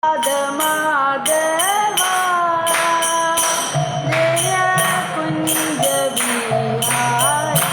माधवा जय कुंज बिहारी।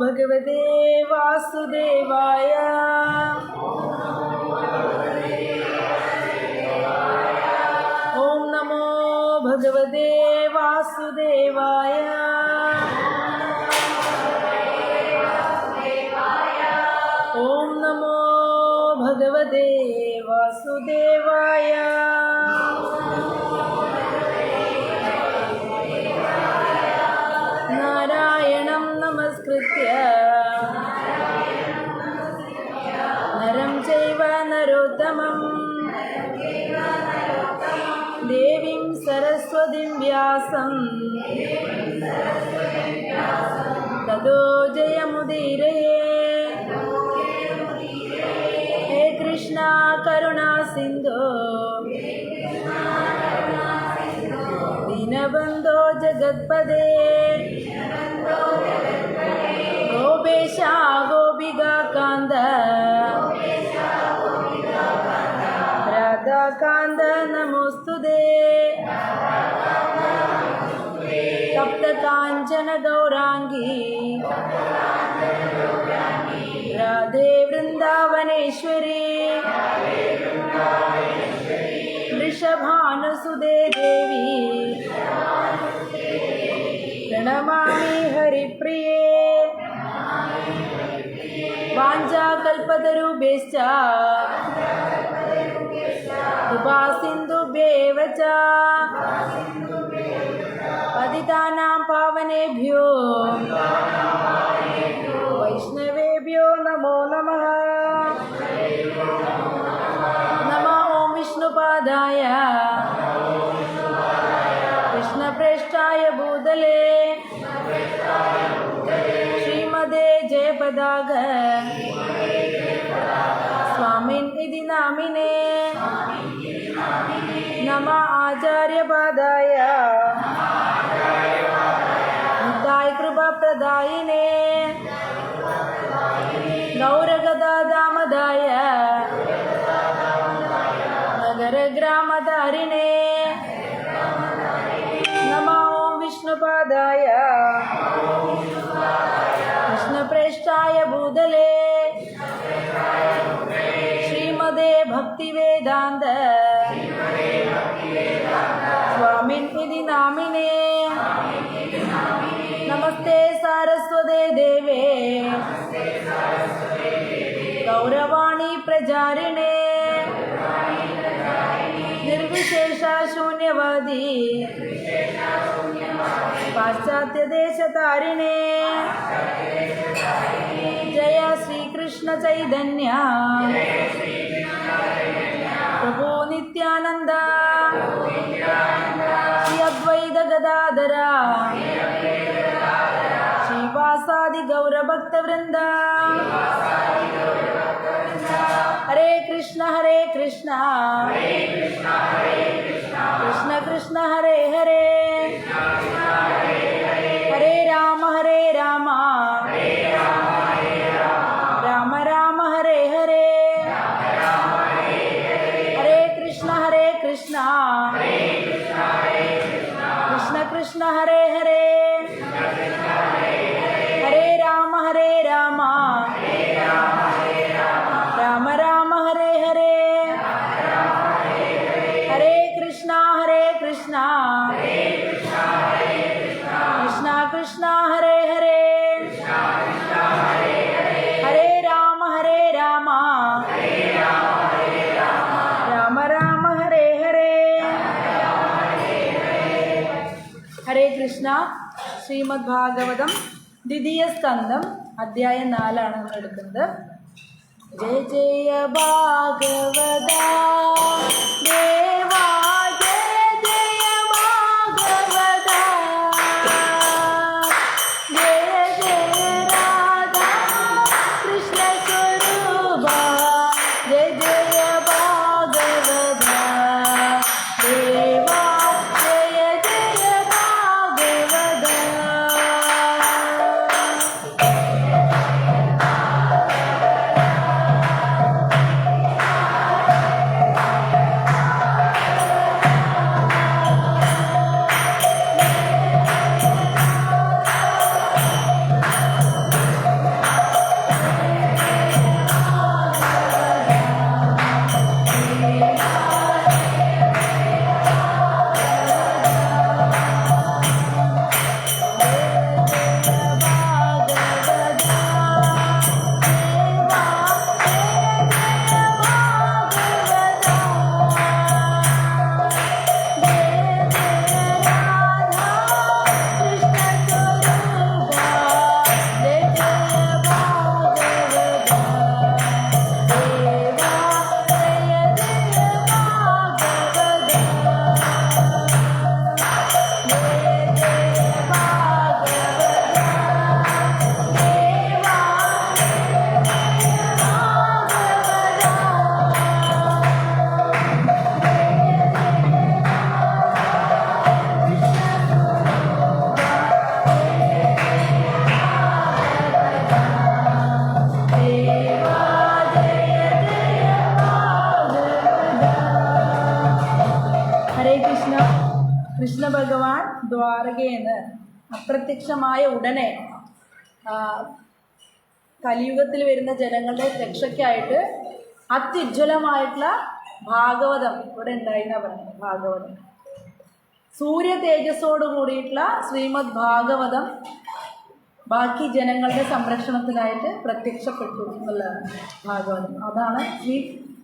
भगवते वासुदेवाय। ओम नमो भगवते वासुदेवाय। ओम नमो भगवते वासुदेवाय। नारायणं नमस्कृत्य नरं चैव नरोत्तमं देवीं सरस्वतीं व्यासं ततो जयमुदीरये। हे कृष्णा करुणा सिन्धु सिन्धो दीनबन्धो जगत्पदे गोपेशा गोपिका कान्द राधाकान्द नमोस्तुते तप्तकाञ्चन गौराङ्गी राधे वृन्दावनेश्वरी वृषभानुसुते देवी प्रणमामि हरिप्रिये वाञ्छाकल्पतरुभ्यश्च कृपासिन्धुभ्येव च पतितानां पावनेभ्यो वैष्णवेभ्यो नमो नमः। नमो ॐ विष्णुपादाय कृष्णप्रेष्ठाय भूतले श्रीमदे जयपदाग स्वामिनिधि नामिने नमः आचार्यपादाय नित्याय कृपाप्रदायिने गौरगदादामदाय नगरग्रामधारिणे नमो ॐ विष्णुपादाय कृष्णप्रेष्ठाय भूतले श्रीमदे भक्तिवेदान्त स्वामिनिधि नामिने नमस्ते सारस्वते देवे गौरवाणी प्रचारिणे निर्विशेषा शून्यवादी पाश्चात्य देशतारिणे जय श्रीकृष्ण चैतन्य प्रभु नित्यानंद श्री अद्वैत गदाधर श्रीवासादि गौरभक्तवृंद हरे कृष्ण कृष्ण कृष्ण हरे हरे हरे राम राम राम हरे हरे हरे कृष्ण कृष्ण कृष्ण हरे हरे हरे राम राम राम हरे हरे हरे कृष्ण कृष्ण कृष्ण हरे हरे हरे राम राम राम हरे हरे ഹരേ കൃഷ്ണ. ശ്രീമദ് ഭാഗവതം ദ്വിതീയ സ്കന്ധം അധ്യായം 4 നമ്മൾ എടുക്കുന്നത്. ജയ ജയ ഭാഗവത ദേവാ ജയ ജയ ഭാഗവത ജയ ജയ രാധാ കൃഷ്ണ സ്വരൂപ ജയ ജയ ഭാഗവത ദേവാ ജയ ജയ ഭാഗവത. കൃഷ്ണ ഭഗവാൻ ദ്വാരകയിൽ നിന്ന് അപ്രത്യക്ഷമായ ഉടനെ കലിയുഗത്തിൽ വരുന്ന ജനങ്ങളുടെ രക്ഷയ്ക്കായിട്ട് അത്യുജ്വലമായിട്ടുള്ള ഭാഗവതം ഇവിടെ ഉണ്ടായിരുന്ന പറയുന്നത്. ഭാഗവതം സൂര്യ തേജസ്സോട് കൂടിയിട്ടുള്ള ശ്രീമദ് ഭാഗവതം ബാക്കി ജനങ്ങളുടെ സംരക്ഷണത്തിനായിട്ട് പ്രത്യക്ഷപ്പെട്ടു എന്നുള്ളതാണ് ഭാഗവതം. അതാണ്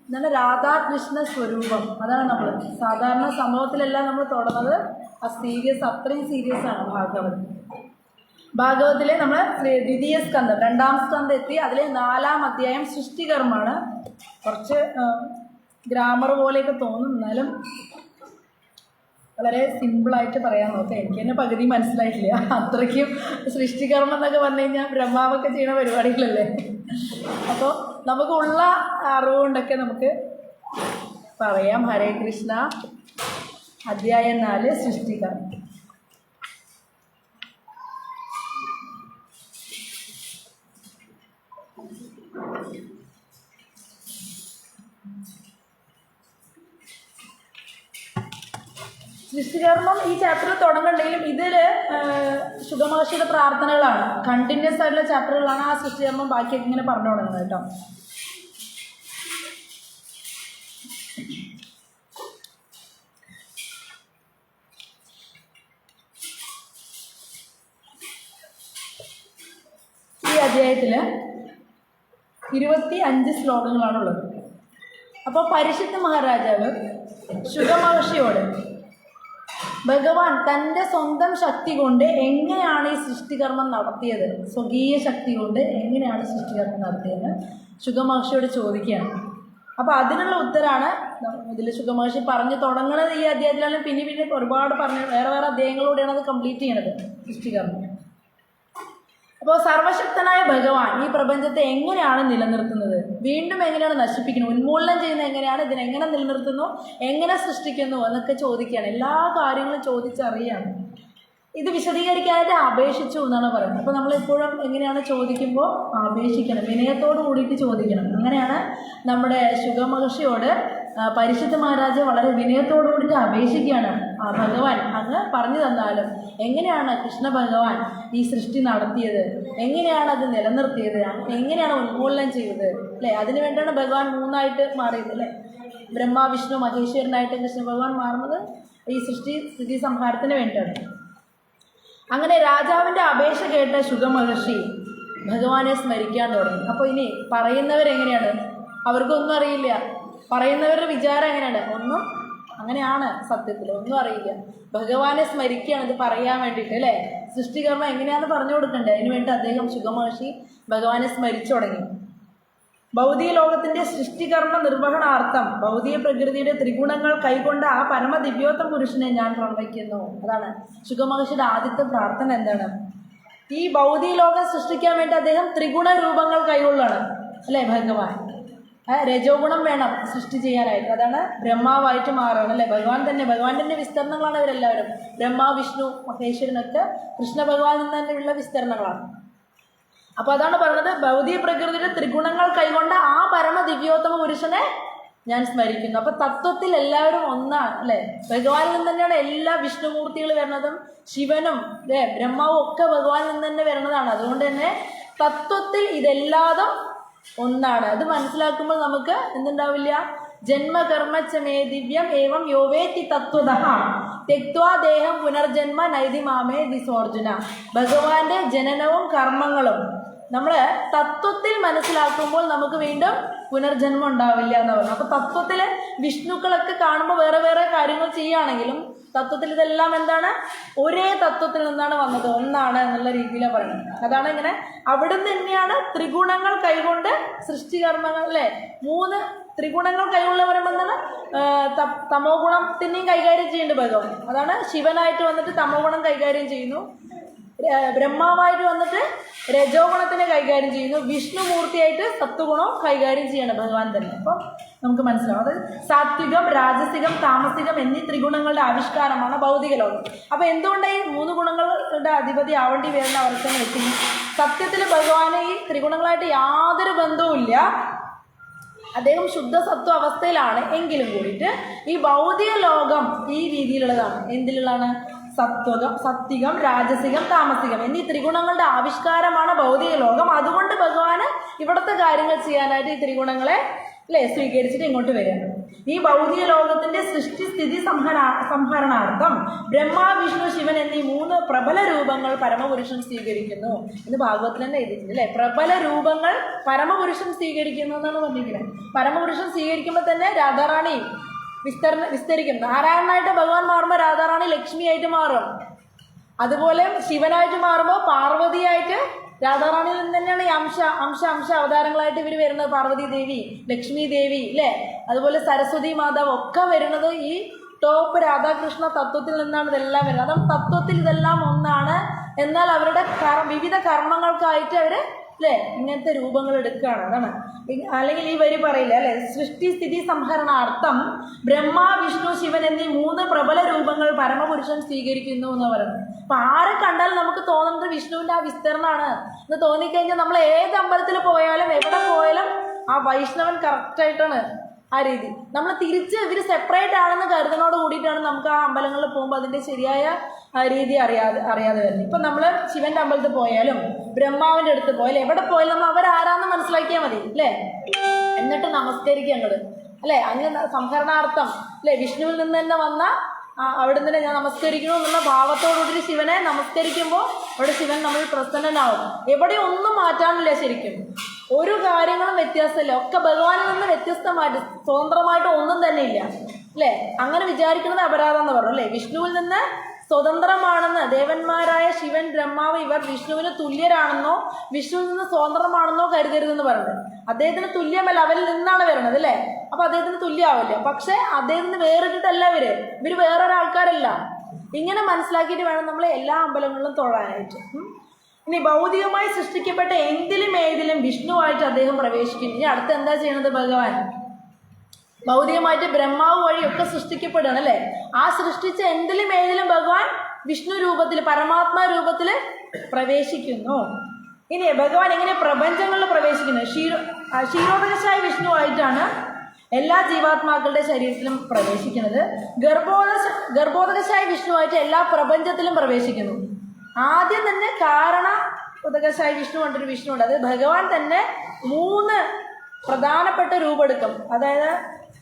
എന്താണ് രാധാകൃഷ്ണ സ്വരൂപം. അതാണ് നമ്മൾ സാധാരണ സംഭവത്തിലെല്ലാം നമ്മൾ തുടങ്ങുന്നത് അത്രയും സീരിയസ് ആണ് ഭാഗവതം. ഭാഗവതത്തിലെ നമ്മൾ ദ്വിതീയ സ്കന്ധം 2ാം സ്കന്ധം എത്തി. അതിലെ 4ാം അധ്യായം സൃഷ്ടികർമ്മമാണ്. കുറച്ച് ഗ്രാമർ പോലെയൊക്കെ തോന്നും, എന്നാലും വളരെ സിമ്പിളായിട്ട് പറയാൻ നോക്കാം. എനിക്ക് തന്നെ പകുതി മനസ്സിലായിട്ടില്ല. അത്രയ്ക്കും സൃഷ്ടികർമ്മം എന്നൊക്കെ പറഞ്ഞു കഴിഞ്ഞാൽ ബ്രഹ്മാവൊക്കെ ചെയ്യുന്ന പരിപാടികളല്ലേ. അപ്പോൾ നമുക്കുള്ള അറിവുകൊണ്ടൊക്കെ നമുക്ക് പറയാം. ഹരേ കൃഷ്ണ. അധ്യായം 4 സൃഷ്ടികർമ്മം. സൃഷ്ടികർമ്മം ഈ ചാപ്റ്റർ തുടങ്ങുന്നുണ്ടെങ്കിലും ഇതിൽ ശുഗമഹർഷിയുടെ പ്രാർത്ഥനകളാണ്, കണ്ടിന്യൂസ് ആയിട്ടുള്ള ചാപ്റ്ററുകളാണ്. ആ സൃഷ്ടികർമ്മം ബാക്കിയൊക്കെ ഇങ്ങനെ പറഞ്ഞു തുടങ്ങുന്നത് കേട്ടോ. ഈ അധ്യായത്തിൽ 25 ശ്ലോകങ്ങളാണുള്ളത്. അപ്പോൾ പരിശുദ്ധ മഹാരാജാവ് ശുഗമഹർഷിയോട് ഭഗവാൻ തൻ്റെ സ്വന്തം ശക്തി കൊണ്ട് എങ്ങനെയാണ് ഈ സൃഷ്ടികർമ്മം നടത്തിയത്, സ്വകീയ ശക്തി കൊണ്ട് എങ്ങനെയാണ് സൃഷ്ടികർമ്മം നടത്തിയത് ശുഗമഹർഷിയോട് ചോദിക്കുകയാണ്. അപ്പോൾ അതിനുള്ള ഉത്തരമാണ് ഇതിൽ ശുഗമഹർഷി പറഞ്ഞു തുടങ്ങുന്നത്. ഈ അധ്യായത്തിലാണ് പിന്നെ ഒരുപാട് പറഞ്ഞ് വേറെ അധ്യായങ്ങളിലൂടെയാണ് അത് കംപ്ലീറ്റ് ചെയ്യണത് സൃഷ്ടികർമ്മം. അപ്പോൾ സർവശക്തനായ ഭഗവാൻ ഈ പ്രപഞ്ചത്തെ എങ്ങനെയാണ് നിലനിർത്തുന്നത്, വീണ്ടും എങ്ങനെയാണ് നശിപ്പിക്കുന്നത്, ഉന്മൂലനം ചെയ്യുന്നത് എങ്ങനെയാണ്, ഇതിനെങ്ങനെ നിലനിർത്തുന്നു, എങ്ങനെ സൃഷ്ടിക്കുന്നു എന്നൊക്കെ ചോദിക്കുകയാണ്. എല്ലാ കാര്യങ്ങളും ചോദിച്ചറിയാണ്. ഇത് വിശദീകരിക്കാനായിട്ട് അപേക്ഷിച്ചു എന്നാണ് പറയുന്നത്. അപ്പോൾ നമ്മളെപ്പോഴും എങ്ങനെയാണ് ചോദിക്കുമ്പോൾ അപേക്ഷിക്കണം, വിനയത്തോട് കൂടിയിട്ട് ചോദിക്കണം. അങ്ങനെയാണ് നമ്മുടെ ശുഗമഹർഷിയോട് പരിശുദ്ധ മഹാരാജ വളരെ വിനയത്തോടു കൂടിയിട്ട് അപേക്ഷിക്കുകയാണ്. ഭഗവാൻ അങ്ങ് പറഞ്ഞു തന്നാലും എങ്ങനെയാണ് കൃഷ്ണ ഭഗവാൻ ഈ സൃഷ്ടി നടത്തിയത്, എങ്ങനെയാണ് അത് നിലനിർത്തിയത്, എങ്ങനെയാണ് ഉന്മൂലനം ചെയ്തത് അല്ലേ. അതിനു വേണ്ടിയാണ് ഭഗവാൻ 3ആയിട്ട് മാറിയത് അല്ലേ. ബ്രഹ്മ വിഷ്ണു മഹേശ്വരനായിട്ട് കൃഷ്ണ ഭഗവാൻ മാറുന്നത് ഈ സ്ഥിതി സംഹാരത്തിന് വേണ്ടിയാണ്. അങ്ങനെ രാജാവിൻ്റെ അപേക്ഷ കേട്ട ശുഗമഹർഷി ഭഗവാനെ സ്മരിക്കാൻ തുടങ്ങി. അപ്പോൾ ഇനി പറയുന്നവരെങ്ങനെയാണ്, അവർക്കൊന്നും അറിയില്ല. പറയുന്നവരുടെ വിചാരം എങ്ങനെയാണ്, ഒന്നും അങ്ങനെയാണ് സത്യത്തിൽ ഒന്നും അറിയില്ല. ഭഗവാനെ സ്മരിക്കുകയാണ് ഇത് പറയാൻ വേണ്ടിയിട്ട് അല്ലേ. സൃഷ്ടികർമ്മം എങ്ങനെയാണെന്ന് പറഞ്ഞു കൊടുക്കണ്ടേ. അതിനുവേണ്ടി അദ്ദേഹം ശുഗമഹർഷി ഭഗവാനെ സ്മരിച്ചു തുടങ്ങി. ഭൗതിക ലോകത്തിൻ്റെ സൃഷ്ടികർമ്മ നിർവഹണാർത്ഥം ഭൗതിക പ്രകൃതിയുടെ ത്രിഗുണങ്ങൾ കൈകൊണ്ട ആ പരമദിവ്യോത്തമ പുരുഷനെ ഞാൻ പ്രണമിക്കുന്നു. അതാണ് ശുഗമഹർഷിയുടെ ആദ്യത്തെ പ്രാർത്ഥന. എന്താണ്, ഈ ഭൗതിക ലോകം സൃഷ്ടിക്കാൻ വേണ്ടി അദ്ദേഹം ത്രിഗുണ രൂപങ്ങൾ കൈകൊള്ളാണ് അല്ലേ. ഭഗവാൻ രജോഗുണം വേണം സൃഷ്ടി ചെയ്യാനായിട്ട്. അതാണ് ബ്രഹ്മാവായിട്ട് മാറുകയാണ് അല്ലേ. ഭഗവാൻ തന്നെ വിസ്തരണങ്ങളാണ് ഇവരെല്ലാവരും. ബ്രഹ്മ വിഷ്ണു മഹേശ്വരനൊക്കെ കൃഷ്ണ ഭഗവാനിൽ നിന്ന് തന്നെയുള്ള വിസ്തരണങ്ങളാണ്. അപ്പോൾ അതാണ് പറയുന്നത്, ഭൗതിക പ്രകൃതിയുടെ ത്രിഗുണങ്ങൾ കൈകൊണ്ട ആ പരമ ദിവ്യോത്തമ പുരുഷനെ ഞാൻ സ്മരിക്കുന്നു. അപ്പോൾ തത്വത്തിൽ എല്ലാവരും ഒന്നാണ് അല്ലേ. ഭഗവാനിൽ നിന്ന് തന്നെയാണ് എല്ലാ വിഷ്ണുമൂർത്തികൾ വരുന്നതും ശിവനും അല്ലേ ബ്രഹ്മാവും ഒക്കെ ഭഗവാനിൽ നിന്ന് തന്നെ വരുന്നതാണ്. അതുകൊണ്ട് തന്നെ തത്വത്തിൽ ഇതെല്ലാതും ഒന്നാണ്. അത് മനസ്സിലാക്കുമ്പോൾ നമുക്ക് എന്തുണ്ടാവില്ല, ജന്മകർമ്മച്ചമേ ദിവ്യം ഏവം യോവേത്തി തത്വതഃ തെക്വാ ദേഹം പുനർജന്മ നൈതി മാമേ ദിസോർജുന. ഭഗവാന്റെ ജനനവും കർമ്മങ്ങളും നമ്മൾ തത്വത്തിൽ മനസ്സിലാക്കുമ്പോൾ നമുക്ക് വീണ്ടും പുനർജന്മം ഉണ്ടാവില്ല എന്ന് പറഞ്ഞു. അപ്പോൾ തത്വത്തിൽ വിഷ്ണുക്കളൊക്കെ കാണുമ്പോൾ വേറെ കാര്യങ്ങൾ ചെയ്യുകയാണെങ്കിലും തത്വത്തിൽ ഇതെല്ലാം എന്താണ്, ഒരേ തത്വത്തിൽ നിന്നാണ് വന്നത്, ഒന്നാണ് എന്നുള്ള രീതിയിലാണ് പറയുന്നത്. അതാണ് ഇങ്ങനെ അവിടുന്ന് തന്നെയാണ് ത്രിഗുണങ്ങൾ കൈകൊണ്ട് സൃഷ്ടികർമ്മങ്ങൾ അല്ലേ. 3 ത്രിഗുണങ്ങൾ കൈകൊള്ള പറയുമ്പോൾ എന്താണ്, തമോ ഗുണത്തിനെയും കൈകാര്യം ചെയ്യുന്നുണ്ട് ഭഗവാൻ. അതാണ് ശിവനായിട്ട് വന്നിട്ട് തമോ ഗുണം കൈകാര്യം ചെയ്യുന്നു, ബ്രഹ്മാവായിട്ട് വന്നിട്ട് രജോ ഗുണത്തിനെ കൈകാര്യം ചെയ്യുന്നു, വിഷ്ണുമൂർത്തിയായിട്ട് സത്വഗുണം കൈകാര്യം ചെയ്യണം ഭഗവാൻ തന്നെ. അപ്പം നമുക്ക് മനസ്സിലാവും അത് സാത്വികം രാജസികം താമസികം എന്നീ ത്രിഗുണങ്ങളുടെ ആവിഷ്കാരമാണ് ഭൗതിക ലോകം. അപ്പോൾ എന്തുകൊണ്ട് ഈ 3 ഗുണങ്ങളുടെ അധിപതി ആവേണ്ടി വരുന്ന അവർക്കെന്ന് വെച്ചാൽ സത്യത്തിൽ ഭഗവാന് ഈ ത്രിഗുണങ്ങളായിട്ട് യാതൊരു ബന്ധവുമില്ല. അദ്ദേഹം ശുദ്ധസത്വ അവസ്ഥയിലാണ് എങ്കിലും കൂടിയിട്ട് ഈ ഭൗതിക ലോകം ഈ രീതിയിലുള്ളതാണ്. എന്തിലുള്ളതാണ്? സത്വികം, രാജസികം, താമസികം എന്നീ ത്രിഗുണങ്ങളുടെ ആവിഷ്കാരമാണ് ഭൗതിക ലോകം. അതുകൊണ്ട് ഭഗവാന് ഇവിടുത്തെ കാര്യങ്ങൾ ചെയ്യാനായിട്ട് ഈ ത്രിഗുണങ്ങളെ സ്വീകരിച്ചിട്ട് ഇങ്ങോട്ട് വരികയാണ്. ഈ ഭൗതിക ലോകത്തിന്റെ സൃഷ്ടി സ്ഥിതി സംഹരണാർത്ഥം ബ്രഹ്മ, വിഷ്ണു, ശിവൻ എന്നീ 3 പ്രബല രൂപങ്ങൾ പരമപുരുഷൻ സ്വീകരിക്കുന്നു എന്ന് ഭാഗവത്തിൽ തന്നെ എഴുതിയിട്ടുണ്ട് അല്ലെ. പ്രബല രൂപങ്ങൾ പരമപുരുഷൻ സ്വീകരിക്കുന്നു എന്നാണ് പറഞ്ഞിരിക്കുന്നത്. പരമപുരുഷൻ സ്വീകരിക്കുമ്പോൾ തന്നെ രാധാറാണി വിസ്തരിക്കും. നാരായണനായിട്ട് ഭഗവാൻ മാറുമ്പോൾ രാധാറാണി ലക്ഷ്മിയായിട്ട് മാറും. അതുപോലെ ശിവനായിട്ട് മാറുമ്പോൾ പാർവതിയായിട്ട് രാധാറാണിയിൽ നിന്ന് തന്നെയാണ് ഈ അംശ അവതാരങ്ങളായിട്ട് ഇവർ വരുന്നത്. പാർവതി ദേവി, ലക്ഷ്മി ദേവി അല്ലേ, അതുപോലെ സരസ്വതി മാതാവ് ഒക്കെ വരുന്നത് ഈ ടോപ്പ് രാധാകൃഷ്ണ തത്വത്തിൽ നിന്നാണ് ഇതെല്ലാം വരുന്നത്. അതും തത്വത്തിൽ ഇതെല്ലാം ഒന്നാണ്. എന്നാൽ അവരുടെ വിവിധ കർമ്മങ്ങൾക്കായിട്ട് അവർ ഇങ്ങനത്തെ രൂപങ്ങൾ എടുക്കുകയാണ്. അതാണ്. അല്ലെങ്കിൽ ഈ വരി പറയില്ല അല്ലെ, സൃഷ്ടി സ്ഥിതി സംഹരണാർത്ഥം ബ്രഹ്മ, വിഷ്ണു, ശിവൻ എന്നീ 3 പ്രബല രൂപങ്ങൾ പരമപുരുഷൻ സ്വീകരിക്കുന്നു എന്ന് പറയുന്നത്. അപ്പൊ ആരെ കണ്ടാലും നമുക്ക് തോന്നുന്നത് വിഷ്ണുവിന്റെ ആ വിസ്തരണമാണ് എന്ന് തോന്നിക്കഴിഞ്ഞാൽ നമ്മൾ ഏത് അമ്പലത്തിൽ പോയാലും എവിടെ പോയാലും ആ വൈഷ്ണവൻ കറക്റ്റായിട്ടാണ് ആ രീതി. നമ്മൾ തിരിച്ച് ഇവർ സെപ്പറേറ്റ് ആണെന്ന് കരുതനോട് കൂടിയിട്ടാണ് നമുക്ക് ആ അമ്പലങ്ങളിൽ പോകുമ്പോൾ അതിൻ്റെ ശരിയായ രീതി അറിയാതെ വരുന്നത്. ഇപ്പം നമ്മൾ ശിവന്റെ അമ്പലത്തിൽ പോയാലും ബ്രഹ്മാവിൻ്റെ അടുത്ത് പോയാലും എവിടെ പോയാലും നമ്മൾ അവരാരാന്ന് മനസ്സിലാക്കിയാൽ മതി അല്ലേ. എന്നിട്ട് നമസ്കരിക്കുക അങ്ങോട്ട് അല്ലേ. അങ്ങനെ സംഹരണാർത്ഥം അല്ലേ, വിഷ്ണുവിൽ നിന്ന് തന്നെ വന്ന അവിടെ നിന്ന് ഞാൻ നമസ്കരിക്കണു എന്നുള്ള ഭാവത്തോടുകൂടി ശിവനെ നമസ്കരിക്കുമ്പോൾ അവിടെ ശിവൻ നമ്മൾ പ്രസന്നനാവും. എവിടെ ഒന്നും മാറ്റാനില്ല. ശരിക്കും ഒരു കാര്യങ്ങളും വ്യത്യാസമില്ല. ഒക്കെ ഭഗവാനിൽ നിന്ന് വ്യത്യസ്തമായിട്ട് സ്വതന്ത്രമായിട്ട് ഒന്നും തന്നെ ഇല്ല അല്ലേ. അങ്ങനെ വിചാരിക്കുന്നത് അപരാധം എന്ന് പറഞ്ഞു അല്ലേ. വിഷ്ണുവിൽ നിന്ന് സ്വതന്ത്രമാണെന്ന് ദേവന്മാരായ ശിവൻ, ബ്രഹ്മാവ് ഇവർ വിഷ്ണുവിന് തുല്യരാണെന്നോ വിഷ്ണുവിൽ നിന്ന് സ്വതന്ത്രമാണെന്നോ കരുതരുതെന്ന് പറയുന്നത്. അദ്ദേഹത്തിന് തുല്യമല്ല, അവരിൽ നിന്നാണ് വരുന്നത് അല്ലേ. അപ്പൊ അദ്ദേഹത്തിന് തുല്യമാവില്ല. പക്ഷെ അദ്ദേഹത്തിന് വേറിട്ടിട്ടല്ല ഇവര് വേറൊരാൾക്കാരല്ല. ഇങ്ങനെ മനസ്സിലാക്കിയിട്ട് വേണം നമ്മൾ എല്ലാ അമ്പലങ്ങളിലും തൊഴാനായിട്ട്. ഇനി ഭൗതികമായി സൃഷ്ടിക്കപ്പെട്ട എന്തിലും ഏതിലും വിഷ്ണുവായിട്ട് അദ്ദേഹം പ്രവേശിക്കുന്നു. ഇനി അടുത്ത് എന്താ ചെയ്യണത്? ഭഗവാൻ ഭൗതികമായിട്ട് ബ്രഹ്മാവ് വഴിയൊക്കെ സൃഷ്ടിക്കപ്പെടുകയാണ് അല്ലേ. ആ സൃഷ്ടിച്ച എന്തിലും ഏതിലും ഭഗവാൻ വിഷ്ണു രൂപത്തിൽ, പരമാത്മാ രൂപത്തിൽ പ്രവേശിക്കുന്നു. ഇനി ഭഗവാൻ എങ്ങനെ പ്രപഞ്ചങ്ങളിൽ പ്രവേശിക്കുന്നത്? ക്ഷീരോദകശായ വിഷ്ണുവായിട്ടാണ് എല്ലാ ജീവാത്മാക്കളുടെ ശരീരത്തിലും പ്രവേശിക്കുന്നത്. ഗർഭോദകശായ വിഷ്ണുവായിട്ട് എല്ലാ പ്രപഞ്ചത്തിലും പ്രവേശിക്കുന്നു. ആദ്യം തന്നെ കാരണ ഉദകശായ വിഷ്ണു കൊണ്ടൊരു വിഷ്ണു ഉണ്ട്. അത് ഭഗവാൻ തന്നെ 3 പ്രധാനപ്പെട്ട രൂപം എടുക്കും. അതായത്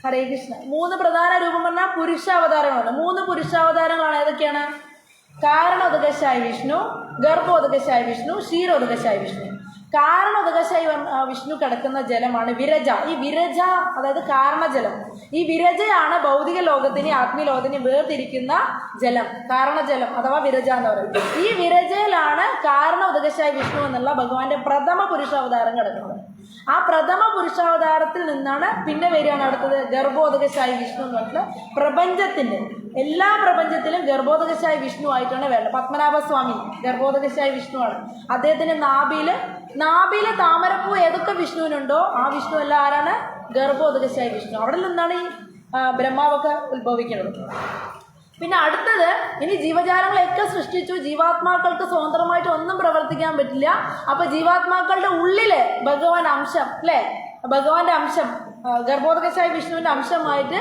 ഹരേ കൃഷ്ണ 3 പ്രധാന രൂപം പറഞ്ഞാൽ പുരുഷാവതാരങ്ങളാണ്. 3 പുരുഷാവതാരങ്ങളാണ്. ഏതൊക്കെയാണ്? കാരണോദകശായ വിഷ്ണു, ഗർഭോദകശായ വിഷ്ണു, ക്ഷീരോദകശായ വിഷ്ണു. കാരണോദകശായ വിഷ്ണു കിടക്കുന്ന ജലമാണ് വിരജ. ഈ വിരജ അതായത് കാരണജലം. ഈ വിരജയാണ് ഭൗതിക ലോകത്തിനെ ആത്മീയ ലോകത്തിനെ വേർതിരിക്കുന്ന ജലം, കാരണജലം അഥവാ വിരജ എന്ന് പറയുന്നത്. ഈ വിരജയിലാണ് കാരണോദകശായ വിഷ്ണു എന്നുള്ള ഭഗവാന്റെ പ്രഥമ പുരുഷാവതാരം കിടക്കുന്നത്. ആ പ്രഥമ പുരുഷാവതാരത്തിൽ നിന്നാണ് പിന്നെ വരികയാണ് അടുത്തത് ഗർഭോദകശായ വിഷ്ണു എന്ന് പറഞ്ഞിട്ടുള്ള പ്രപഞ്ചത്തിന്റെ എല്ലാ പ്രപഞ്ചത്തിലും ഗർഭോദകശായ വിഷ്ണു ആയിട്ടാണ് വേണ്ടത്. പത്മനാഭസ്വാമി ഗർഭോദകശായ വിഷ്ണുവാണ്. അദ്ദേഹത്തിന്റെ നാഭിയിലെ താമരപ്പൂ ഏതൊക്കെ വിഷ്ണുവിനുണ്ടോ ആ വിഷ്ണു എല്ലാം ആരാണ്? ഗർഭോദകശായ വിഷ്ണു. അവിടെ നിന്നാണ് ഈ ബ്രഹ്മാവൊക്കെ ഉത്ഭവിക്കുന്നത്. പിന്നെ അടുത്തത്, ഇനി ജീവജാലങ്ങളെയൊക്കെ സൃഷ്ടിച്ചു, ജീവാത്മാക്കൾക്ക് സ്വതന്ത്രമായിട്ട് ഒന്നും പ്രവർത്തിക്കാൻ പറ്റില്ല. അപ്പൊ ജീവാത്മാക്കളുടെ ഉള്ളില് ഭഗവാൻ അംശം അല്ലെ, ഭഗവാന്റെ അംശം ഗർഭോദകശായ വിഷ്ണുവിന്റെ അംശമായിട്ട്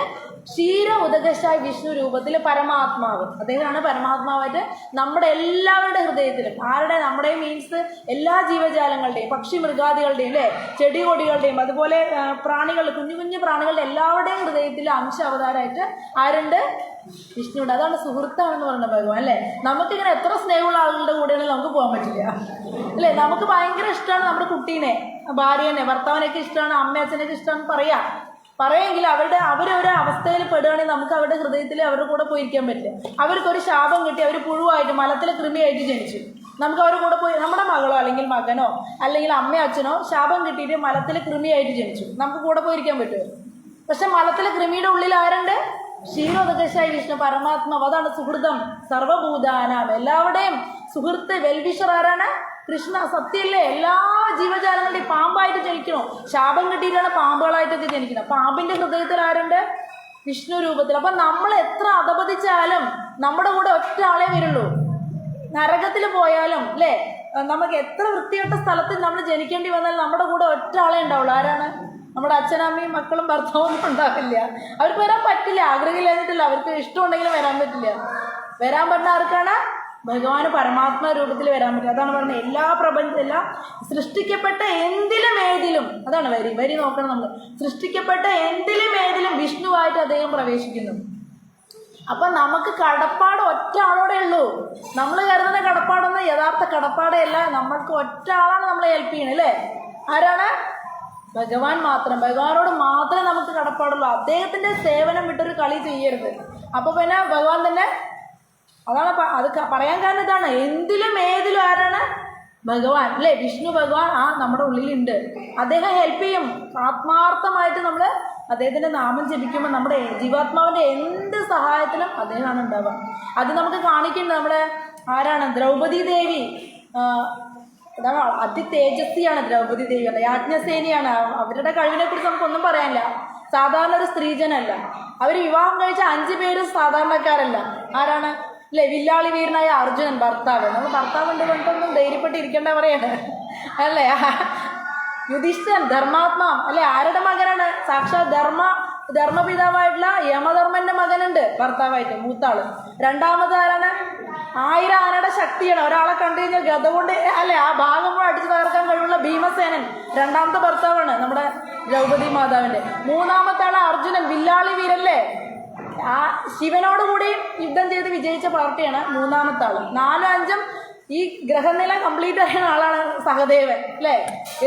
ക്ഷീര ഉദകശായ വിഷ്ണു രൂപത്തിൽ പരമാത്മാവ്, അദ്ദേഹമാണ് പരമാത്മാവായിട്ട് നമ്മുടെ എല്ലാവരുടെ ഹൃദയത്തിലും. ആരുടെ? നമ്മുടെ മീൻസ് എല്ലാ ജീവജാലങ്ങളുടെയും, പക്ഷി മൃഗാദികളുടെയും അല്ലേ, ചെടി കൊടികളുടെയും അതുപോലെ പ്രാണികൾ, കുഞ്ഞു കുഞ്ഞു പ്രാണികളുടെ എല്ലാവരുടെയും ഹൃദയത്തിൽ അംശ അവതാരമായിട്ട് ആരുണ്ട്? വിഷ്ണുണ്ട്. അതാണ് സുഹൃത്താണെന്ന് പറയുന്നത് ഭഗവാൻ അല്ലേ. നമുക്കിങ്ങനെ എത്ര സ്നേഹമുള്ള ആളുകളുടെ കൂടെയാണെങ്കിൽ നമുക്ക് പോകാൻ പറ്റില്ല അല്ലേ. നമുക്ക് ഭയങ്കര ഇഷ്ടമാണ് നമ്മുടെ കുട്ടീനെ, ഭാര്യനെ, ഭർത്താവിനെയൊക്കെ ഇഷ്ടമാണ്, അമ്മ അച്ഛനൊക്കെ ഇഷ്ടമാണെന്ന് പറയാമെങ്കിൽ അവരൊരു അവസ്ഥയിൽ പെടുകയാണെങ്കിൽ നമുക്ക് അവരുടെ ഹൃദയത്തിൽ അവരുടെ കൂടെ പോയിരിക്കാൻ പറ്റില്ല. അവർക്കൊരു ശാപം കിട്ടി, അവർ പുഴുവായിട്ട് മലത്തിലെ കൃമിയായിട്ട് ജനിച്ചു. നമുക്ക് അവരുടെ കൂടെ പോയി, നമ്മുടെ മകളോ അല്ലെങ്കിൽ മകനോ അല്ലെങ്കിൽ അമ്മയോ അച്ഛനോ ശാപം കിട്ടിയിട്ട് മലത്തിലെ കൃമിയായിട്ട് ജനിച്ചു, നമുക്ക് കൂടെ പോയിരിക്കാൻ പറ്റുമോ? പക്ഷെ മലത്തിലെ കൃമിയുടെ ഉള്ളിൽ ആരുണ്ട്? ക്ഷീരോദകശായ വിഷ്ണു പരമാത്മാവ്. അതാണ് സുഹൃതം സർവഭൂതാനാം, എല്ലാവരുടെയും സുഹൃത്ത് വെൽവിഷർ ആരാണ്? കൃഷ്ണ. സത്യല്ലേ? എല്ലാ ജീവജാലങ്ങളുടെയും പാമ്പായിട്ട് ജനിക്കണോ? ശാപം കിട്ടിയിട്ടാണ് പാമ്പുകളായിട്ടൊക്കെ ജനിക്കണം. പാമ്പിന്റെ ഹൃദയത്തിൽ ആരുണ്ട്? വിഷ്ണു രൂപത്തിൽ. അപ്പൊ നമ്മൾ എത്ര അധപതിച്ചാലും നമ്മുടെ കൂടെ ഒറ്റ ആളെ വരുള്ളൂ. നരകത്തിൽ പോയാലും അല്ലേ, നമുക്ക് എത്ര വൃത്തികെട്ട സ്ഥലത്ത് നമ്മൾ ജനിക്കേണ്ടി വന്നാലും നമ്മുടെ കൂടെ ഒറ്റ ആളെ ഉണ്ടാവുള്ളൂ. ആരാണ്? നമ്മുടെ അച്ഛനമ്മയും മക്കളും ഭർത്താവും ഉണ്ടാവില്ല. അവർക്ക് വരാൻ പറ്റില്ല, ആഗ്രഹമില്ലാഞ്ഞിട്ടില്ല, അവർക്ക് ഇഷ്ടമുണ്ടെങ്കിലും വരാൻ പറ്റില്ല. വരാൻ പറ്റുന്ന ആർക്കാണ്? ഭഗവാന് പരമാത്മ രൂപത്തിൽ വരാൻ പറ്റും. അതാണ് പറയുന്നത്, എല്ലാ പ്രപഞ്ചമെല്ലാം സൃഷ്ടിക്കപ്പെട്ട എന്തിലും ഏതിലും, അതാണ് വരി നോക്കണം നമ്മൾ, സൃഷ്ടിക്കപ്പെട്ട എന്തിലും ഏതിലും വിഷ്ണുവായിട്ട് അദ്ദേഹം പ്രവേശിക്കുന്നു. അപ്പം നമുക്ക് കടപ്പാട് ഒറ്റ ആളോടെ ഉള്ളൂ. നമ്മൾ കരുതുന്ന കടപ്പാടൊന്നും യഥാർത്ഥ കടപ്പാടേ അല്ല. നമ്മൾക്ക് ഒറ്റ ആളാണ് നമ്മളെ ഹെൽപ്പ് ചെയ്യണത്, അല്ലേ? ആരാണ്? ഭഗവാൻ മാത്രം. ഭഗവാനോട് മാത്രമേ നമുക്ക് കടപ്പാടുള്ളൂ. അദ്ദേഹത്തിൻ്റെ സേവനം വിട്ടൊരു കളി ചെയ്യരുത്. അപ്പോൾ പിന്നെ ഭഗവാൻ തന്നെ, അതാണ് അത് പറയാൻ കാരണം ഇതാണ്, എന്തിലും ഏതിലും ആരാണ്? ഭഗവാൻ, അല്ലേ? വിഷ്ണു ഭഗവാൻ നമ്മുടെ ഉള്ളിലുണ്ട്. അദ്ദേഹം ഹെൽപ്പ് ചെയ്യും. ആത്മാർത്ഥമായിട്ട് നമ്മൾ അദ്ദേഹത്തിൻ്റെ നാമം ജപിക്കുമ്പോൾ നമ്മുടെ ജീവാത്മാവിൻ്റെ എന്ത് സഹായത്തിനും അദ്ദേഹമാണ് ഉണ്ടാവുക. അത് നമുക്ക് കാണിക്കുന്നുണ്ട്. നമ്മുടെ ആരാണ്? ദ്രൗപദി ദേവി. അതാണ് അതിതേജസ്വിയാണ് ദ്രൗപദി ദേവി. യാജ്ഞസേനിയാണ്. അവരുടെ കഴിവിനെ കുറിച്ച് നമുക്കൊന്നും പറയാനില്ല. സാധാരണ ഒരു സ്ത്രീജനല്ല. അവർ വിവാഹം കഴിച്ച 5 പേരും സാധാരണക്കാരല്ല. ആരാണ്? അല്ലേ? വില്ലാളി വീരനായ അർജുനൻ ഭർത്താവ്. നമ്മൾ ഭർത്താവുണ്ട് കൊണ്ടൊന്നും ധൈര്യപ്പെട്ട് ഇരിക്കേണ്ട പറയാണ്, അല്ലേ? യുധിഷ്ഠിരൻ ധർമാത്മാ, അല്ലെ? ആരുടെ മകനാണ്? സാക്ഷാത് ധർമ്മപിതാവായിട്ടുള്ള യമധർമ്മന്റെ മകനുണ്ട് ഭർത്താവായിട്ട്, മൂത്താള്. രണ്ടാമത് ആരാണ്? 1000 ആനയുടെ ശക്തിയാണ്. ഒരാളെ കണ്ടു കഴിഞ്ഞാൽ ഗത കൊണ്ട്, അല്ലെ, ആ ഭാഗം കൂടെ അടിച്ചു തകർക്കാൻ കഴിവുള്ള ഭീമസേനൻ രണ്ടാമത്തെ ഭർത്താവാണ് നമ്മുടെ ദ്രൗപദി മാതാവിന്റെ. മൂന്നാമത്തെ ആള് അർജുനൻ, വില്ലാളി വീരല്ലേ? ആ ശിവനോടുകൂടി യുദ്ധം ചെയ്ത് വിജയിച്ച പാർട്ടിയാണ് മൂന്നാമത്തെ ആള്. 4ഉം 5ഉം ഈ ഗ്രഹനില കംപ്ലീറ്റ് ആയ ആളാണ് സഹദേവൻ, അല്ലേ?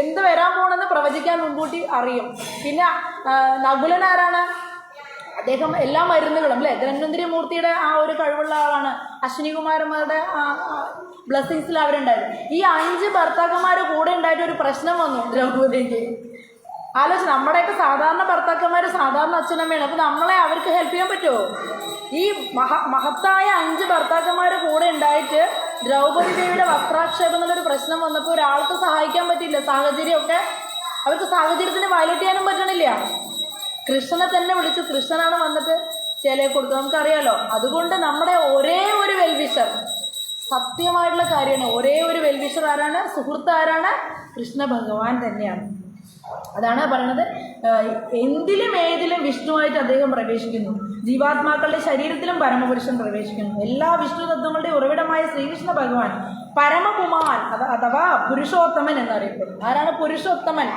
എന്ത് വരാൻ പോകണമെന്ന് പ്രവചിക്കാൻ മുൻകൂട്ടി അറിയും. പിന്നെ നകുലൻ ആരാണ്? അദ്ദേഹം എല്ലാ മരുന്നുകളും, അല്ലേ? ധന്വന്തരി മൂർത്തിയുടെ ആ ഒരു കഴിവുള്ള ആളാണ്. അശ്വിനികുമാരന്മാരുടെ ബ്ലെസ്സിങ്സിൽ അവരുണ്ടായിരുന്നു. ഈ 5 ഭർത്താക്കന്മാർ കൂടെ ഉണ്ടായിട്ട് ഒരു പ്രശ്നം വന്നു ദ്രൗപദിക്ക്. ആലോചിച്ച്, നമ്മുടെയൊക്കെ സാധാരണ ഭർത്താക്കന്മാർ സാധാരണ അച്ഛനമ്മയാണ്. അപ്പം നമ്മളെ അവർക്ക് ഹെൽപ്പ് ചെയ്യാൻ പറ്റുമോ? ഈ മഹത്തായ 5 ഭർത്താക്കന്മാർ കൂടെ ഉണ്ടായിട്ട് ദ്രൗപദി ദേവിയുടെ വസ്ത്രാക്ഷേപം എന്നുള്ളൊരു പ്രശ്നം വന്നപ്പോൾ ഒരാൾക്ക് സഹായിക്കാൻ പറ്റില്ല. സാഹചര്യമൊക്കെ അവർക്ക് സാഹചര്യത്തിന് വയലറ്റ് ചെയ്യാനും പറ്റണില്ല. കൃഷ്ണനെ തന്നെ വിളിച്ചു. കൃഷ്ണനാണ് വന്നിട്ട് ചിലയെ കൊടുത്തത്, നമുക്കറിയാലോ. അതുകൊണ്ട് നമ്മുടെ ഒരേ ഒരു വെൽവിഷർ, സത്യമായിട്ടുള്ള കാര്യമാണ്, ഒരേ ഒരു വെൽവിഷർ ആരാണ്? സുഹൃത്ത് ആരാണ്? കൃഷ്ണ ഭഗവാൻ തന്നെയാണ്. അതാണ് പറയുന്നത്, എന്തിലും ഏതിലും വിഷ്ണുവായിട്ട് അദ്ദേഹം പ്രവേശിക്കുന്നു. ജീവാത്മാക്കളുടെ ശരീരത്തിലും പരമപുരുഷൻ പ്രവേശിക്കുന്നു. എല്ലാ വിഷ്ണു തത്വങ്ങളുടെ ഉറവിടമായ ശ്രീകൃഷ്ണ ഭഗവാൻ പരമപുമാൻ അഥവാ പുരുഷോത്തമൻ എന്നറിയപ്പെടുന്നു. ആരാണ് പുരുഷോത്തമൻ?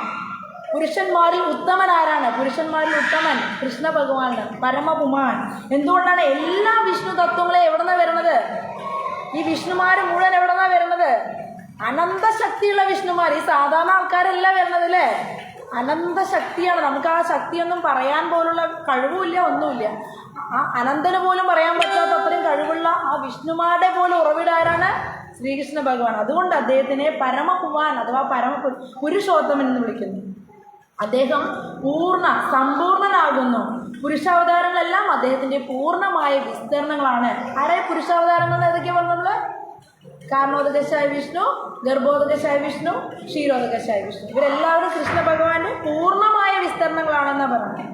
പുരുഷന്മാരിൽ ഉത്തമൻ ആരാണ്? പുരുഷന്മാരിൽ ഉത്തമൻ കൃഷ്ണ ഭഗവാനാണ്, പരമപുമാൻ. എന്തുകൊണ്ടാണ്? എല്ലാ വിഷ്ണു തത്വങ്ങളെ എവിടെന്നാണ് വരുന്നത്? ഈ വിഷ്ണുമാര് മുഴുവൻ എവിടെന്നാണ് വരുന്നത്? അനന്തശക്തിയുള്ള വിഷ്ണുമാർ. ഈ സാധാരണ ആൾക്കാരല്ല വരുന്നത്, അല്ലേ? അനന്തശക്തിയാണ്. നമുക്ക് ആ ശക്തിയൊന്നും പറയാൻ പോലുള്ള കഴിവുമില്ല, ഒന്നുമില്ല. ആ അനന്തന് പോലും പറയാൻ പറ്റാത്ത അത്രയും കഴിവുള്ള ആ വിഷ്ണുമാരുടെ പോലും ഉറവിടാരാണ്? ശ്രീകൃഷ്ണ ഭഗവാൻ. അതുകൊണ്ട് അദ്ദേഹത്തിനെ പരമപുമാൻ അഥവാ പുരുഷോത്തമൻ എന്ന് വിളിക്കുന്നു. അദ്ദേഹം സമ്പൂർണനാകുന്നു. പുരുഷാവതാരങ്ങളെല്ലാം അദ്ദേഹത്തിൻ്റെ പൂർണ്ണമായ വിസ്തീർണങ്ങളാണ്. ആരെ പുരുഷാവതാരങ്ങൾ ഏതൊക്കെയാണ് പറഞ്ഞത്? കാരണോദകശായ വിഷ്ണു, ഗർഭോദകശായ വിഷ്ണു, ക്ഷീരോദകശായ വിഷ്ണു. ഇവരെല്ലാവരും കൃഷ്ണ ഭഗവാന്റെ പൂർണ്ണമായ വിസ്തരണങ്ങളാണെന്നാണ് പറയുന്നത്.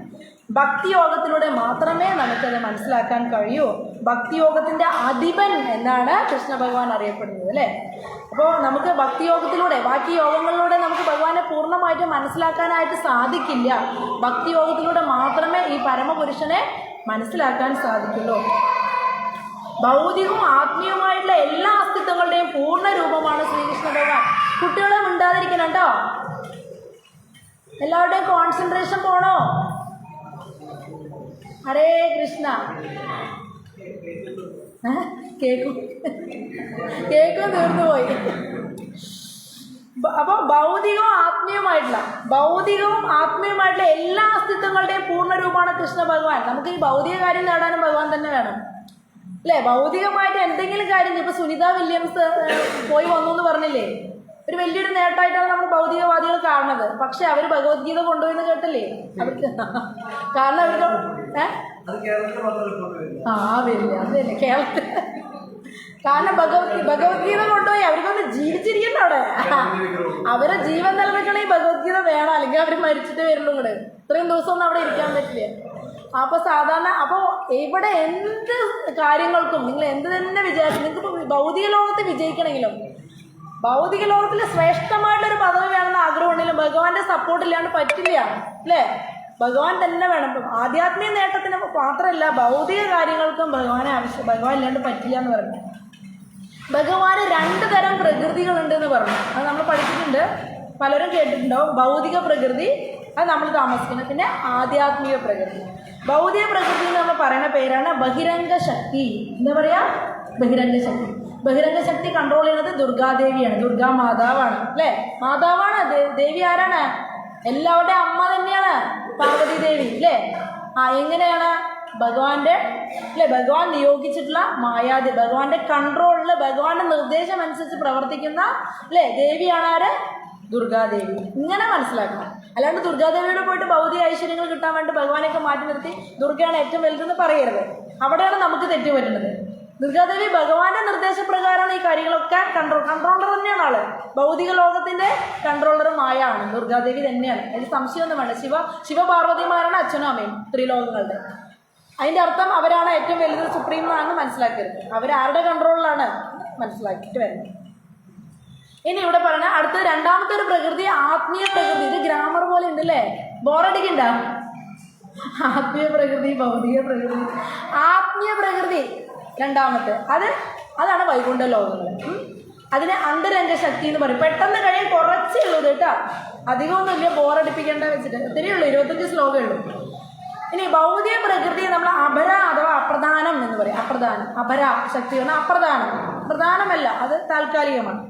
ഭക്തിയോഗത്തിലൂടെ മാത്രമേ നമുക്കത് മനസ്സിലാക്കാൻ കഴിയൂ. ഭക്തിയോഗത്തിൻ്റെ അധിപൻ എന്നാണ് കൃഷ്ണ ഭഗവാൻ അറിയപ്പെടുന്നത്, അല്ലേ? അപ്പോൾ നമുക്ക് ഭക്തിയോഗത്തിലൂടെ, ബാക്കി യോഗങ്ങളിലൂടെ നമുക്ക് ഭഗവാനെ പൂർണ്ണമായിട്ട് മനസ്സിലാക്കാനായിട്ട് സാധിക്കില്ല. ഭക്തിയോഗത്തിലൂടെ മാത്രമേ ഈ പരമപുരുഷനെ മനസ്സിലാക്കാൻ സാധിക്കുള്ളൂ. ഭൗതികവും ആത്മീയവുമായിട്ടുള്ള എല്ലാ അസ്തിത്വങ്ങളുടെയും പൂർണ്ണ രൂപമാണ് ശ്രീകൃഷ്ണ ഭഗവാൻ. കുട്ടികളെ മിണ്ടാതിരിക്കണം കേട്ടോ. എല്ലാവരുടെയും കോൺസെൻട്രേഷൻ പോണോ? ഹരേ കൃഷ്ണ. കേക്കും തീർന്നുപോയി. അപ്പോൾ ഭൗതികവും ആത്മീയവുമായിട്ടുള്ള എല്ലാ അസ്തിത്വങ്ങളുടെയും പൂർണ്ണ രൂപമാണ് കൃഷ്ണ ഭഗവാൻ. നമുക്ക് ഈ ഭൗതിക കാര്യം നേടാനും ഭഗവാൻ തന്നെ വേണം, അല്ലേ? ഭൗതികമായിട്ട് എന്തെങ്കിലും കാര്യം, ഇപ്പോൾ സുനിത വില്യംസ് പോയി വന്നു എന്ന് പറഞ്ഞില്ലേ, ഒരു വലിയൊരു നേട്ടമായിട്ടാണ് നമ്മൾ ഭൗതികവാദികൾ കാണുന്നത്. പക്ഷെ അവർ ഭഗവത്ഗീത കൊണ്ടുപോയെന്ന് കേട്ടില്ലേ? അവർക്ക് കാരണം അവർക്ക് വരില്ല, അത് തന്നെ കേരളത്തിൽ. കാരണം ഭഗവത്ഗീത കൊണ്ടുപോയി അവർക്കൊന്ന് ജീവിച്ചിരിക്കണ്ട അവിടെ. അവരെ ജീവൻ നിലനിൽക്കണമെങ്കിൽ ഭഗവത്ഗീത വേണം, അല്ലെങ്കിൽ അവർ മരിച്ചിട്ട് വരുള്ളൂ. കൂടെ ഇത്രയും ദിവസമൊന്നും അവിടെ ഇരിക്കാൻ പറ്റില്ല. അപ്പോൾ ഇവിടെ എന്ത് കാര്യങ്ങൾക്കും നിങ്ങൾ എന്ത് തന്നെ വിചാരിച്ചു, നിങ്ങൾക്ക് ഭൗതിക ലോകത്ത് വിജയിക്കണമെങ്കിലും ഭൗതിക ലോകത്തിൽ ശ്രേഷ്ഠമായിട്ടൊരു പദവി വേണമെന്ന് ആഗ്രഹം ഉണ്ടെങ്കിലും ഭഗവാന്റെ സപ്പോർട്ട് ഇല്ലാണ്ട് പറ്റില്ല അല്ലേ? ഭഗവാൻ തന്നെ വേണം. ആധ്യാത്മിക നേട്ടത്തിന് മാത്രമല്ല ഭൗതിക കാര്യങ്ങൾക്കും ഭഗവാനെ ആവശ്യം, ഭഗവാൻ ഇല്ലാണ്ട് പറ്റില്ല എന്ന് പറഞ്ഞു. ഭഗവാന് 2 തരം പ്രകൃതികളുണ്ടെന്ന് പറഞ്ഞു. അത് നമ്മൾ പഠിച്ചിട്ടുണ്ട്, പലരും കേട്ടിട്ടുണ്ടാവും. ഭൗതിക പ്രകൃതി, അത് നമ്മൾ താമസിക്കുന്നത്. പിന്നെ ആധ്യാത്മിക പ്രകൃതി. ഭൗതിക പ്രകൃതി എന്ന് നമ്മൾ പറയുന്ന പേരാണ് ബഹിരംഗ ശക്തി. എന്താ പറയുക? ബഹിരംഗ ശക്തി. ബഹിരംഗ ശക്തി കൺട്രോൾ ചെയ്യുന്നത് ദുർഗാദേവിയാണ്, ദുർഗാ മാതാവാണ് അല്ലേ? മാതാവാണ്. ദേവി ആരാണ്? എല്ലാവരുടെയും അമ്മ തന്നെയാണ് പാർവതി ദേവി അല്ലേ? എങ്ങനെയാണ്? ഭഗവാന്റെ അല്ലേ, ഭഗവാൻ നിയോഗിച്ചിട്ടുള്ള മായാദേവി, ഭഗവാന്റെ കൺട്രോളിൽ ഭഗവാന്റെ നിർദ്ദേശം അനുസരിച്ച് പ്രവർത്തിക്കുന്ന അല്ലേ ദേവിയാണ് ആര്? ദുർഗാദേവി. ഇങ്ങനെ മനസ്സിലാക്കണം. അല്ലാണ്ട് ദുർഗാദേവിയോട് പോയിട്ട് ഭൗതിക ഐശ്വര്യങ്ങൾ കിട്ടാൻ വേണ്ടി ഭഗവാനെയൊക്കെ മാറ്റി നിർത്തി ദുർഗയാണ് ഏറ്റവും വലുതെന്ന് പറയരുത്. അവിടെയാണ് നമുക്ക് തെറ്റ് വരുന്നത്. ദുർഗാദേവി ഭഗവാന്റെ നിർദ്ദേശപ്രകാരമാണ് ഈ കാര്യങ്ങളൊക്കെ കൺട്രോളർ തന്നെയാണ് ആള്. ഭൗതിക ലോകത്തിന്റെ കൺട്രോളറുമായാണ് ദുർഗാദേവി തന്നെയാണ്. അതിൽ സംശയമൊന്നും വേണ്ട. ശിവപാർവതിമാരാണ് അച്ഛനും അമ്മയും ത്രിലോകങ്ങളുടെ. അതിൻ്റെ അർത്ഥം അവരാണ് ഏറ്റവും വലുത്, സുപ്രീം എന്നാണ് മനസ്സിലാക്കരുത്. അവരാരുടെ കൺട്രോളിലാണ് മനസ്സിലാക്കിയിട്ട് വരുന്നത്. ഇനി ഇവിടെ പറഞ്ഞ അടുത്ത രണ്ടാമത്തെ ഒരു പ്രകൃതി ആത്മീയ പ്രകൃതി. ഇത് ഗ്രാമർ പോലെ ഉണ്ടല്ലേ, ബോറടിക്കണ്ട. ആത്മീയ പ്രകൃതി, ഭൗതിക പ്രകൃതി, ആത്മീയ പ്രകൃതി രണ്ടാമത്തെ. അതാണ് വൈകുണ്ഠ ലോകങ്ങൾ. അതിന് അന്തരംഗ ശക്തി എന്ന് പറയും. പെട്ടെന്ന് കഴിയാൻ കുറച്ചേ ഉള്ളൂ കേട്ടോ, അധികമൊന്നുമില്ല, ബോറടിപ്പിക്കേണ്ട വെച്ചിട്ട്. ഇത്രയേ ഉള്ളൂ, 25 ശ്ലോകമേ ഉള്ളൂ. ഇനി ഭൗതിക പ്രകൃതിയെ നമ്മൾ അപര അഥവാ അപ്രധാനം എന്ന് പറയും. അപ്രധാനം, അപര ശക്തി പറഞ്ഞാൽ അപ്രധാനം, പ്രധാനമല്ല, അത് താൽക്കാലികമാണ്.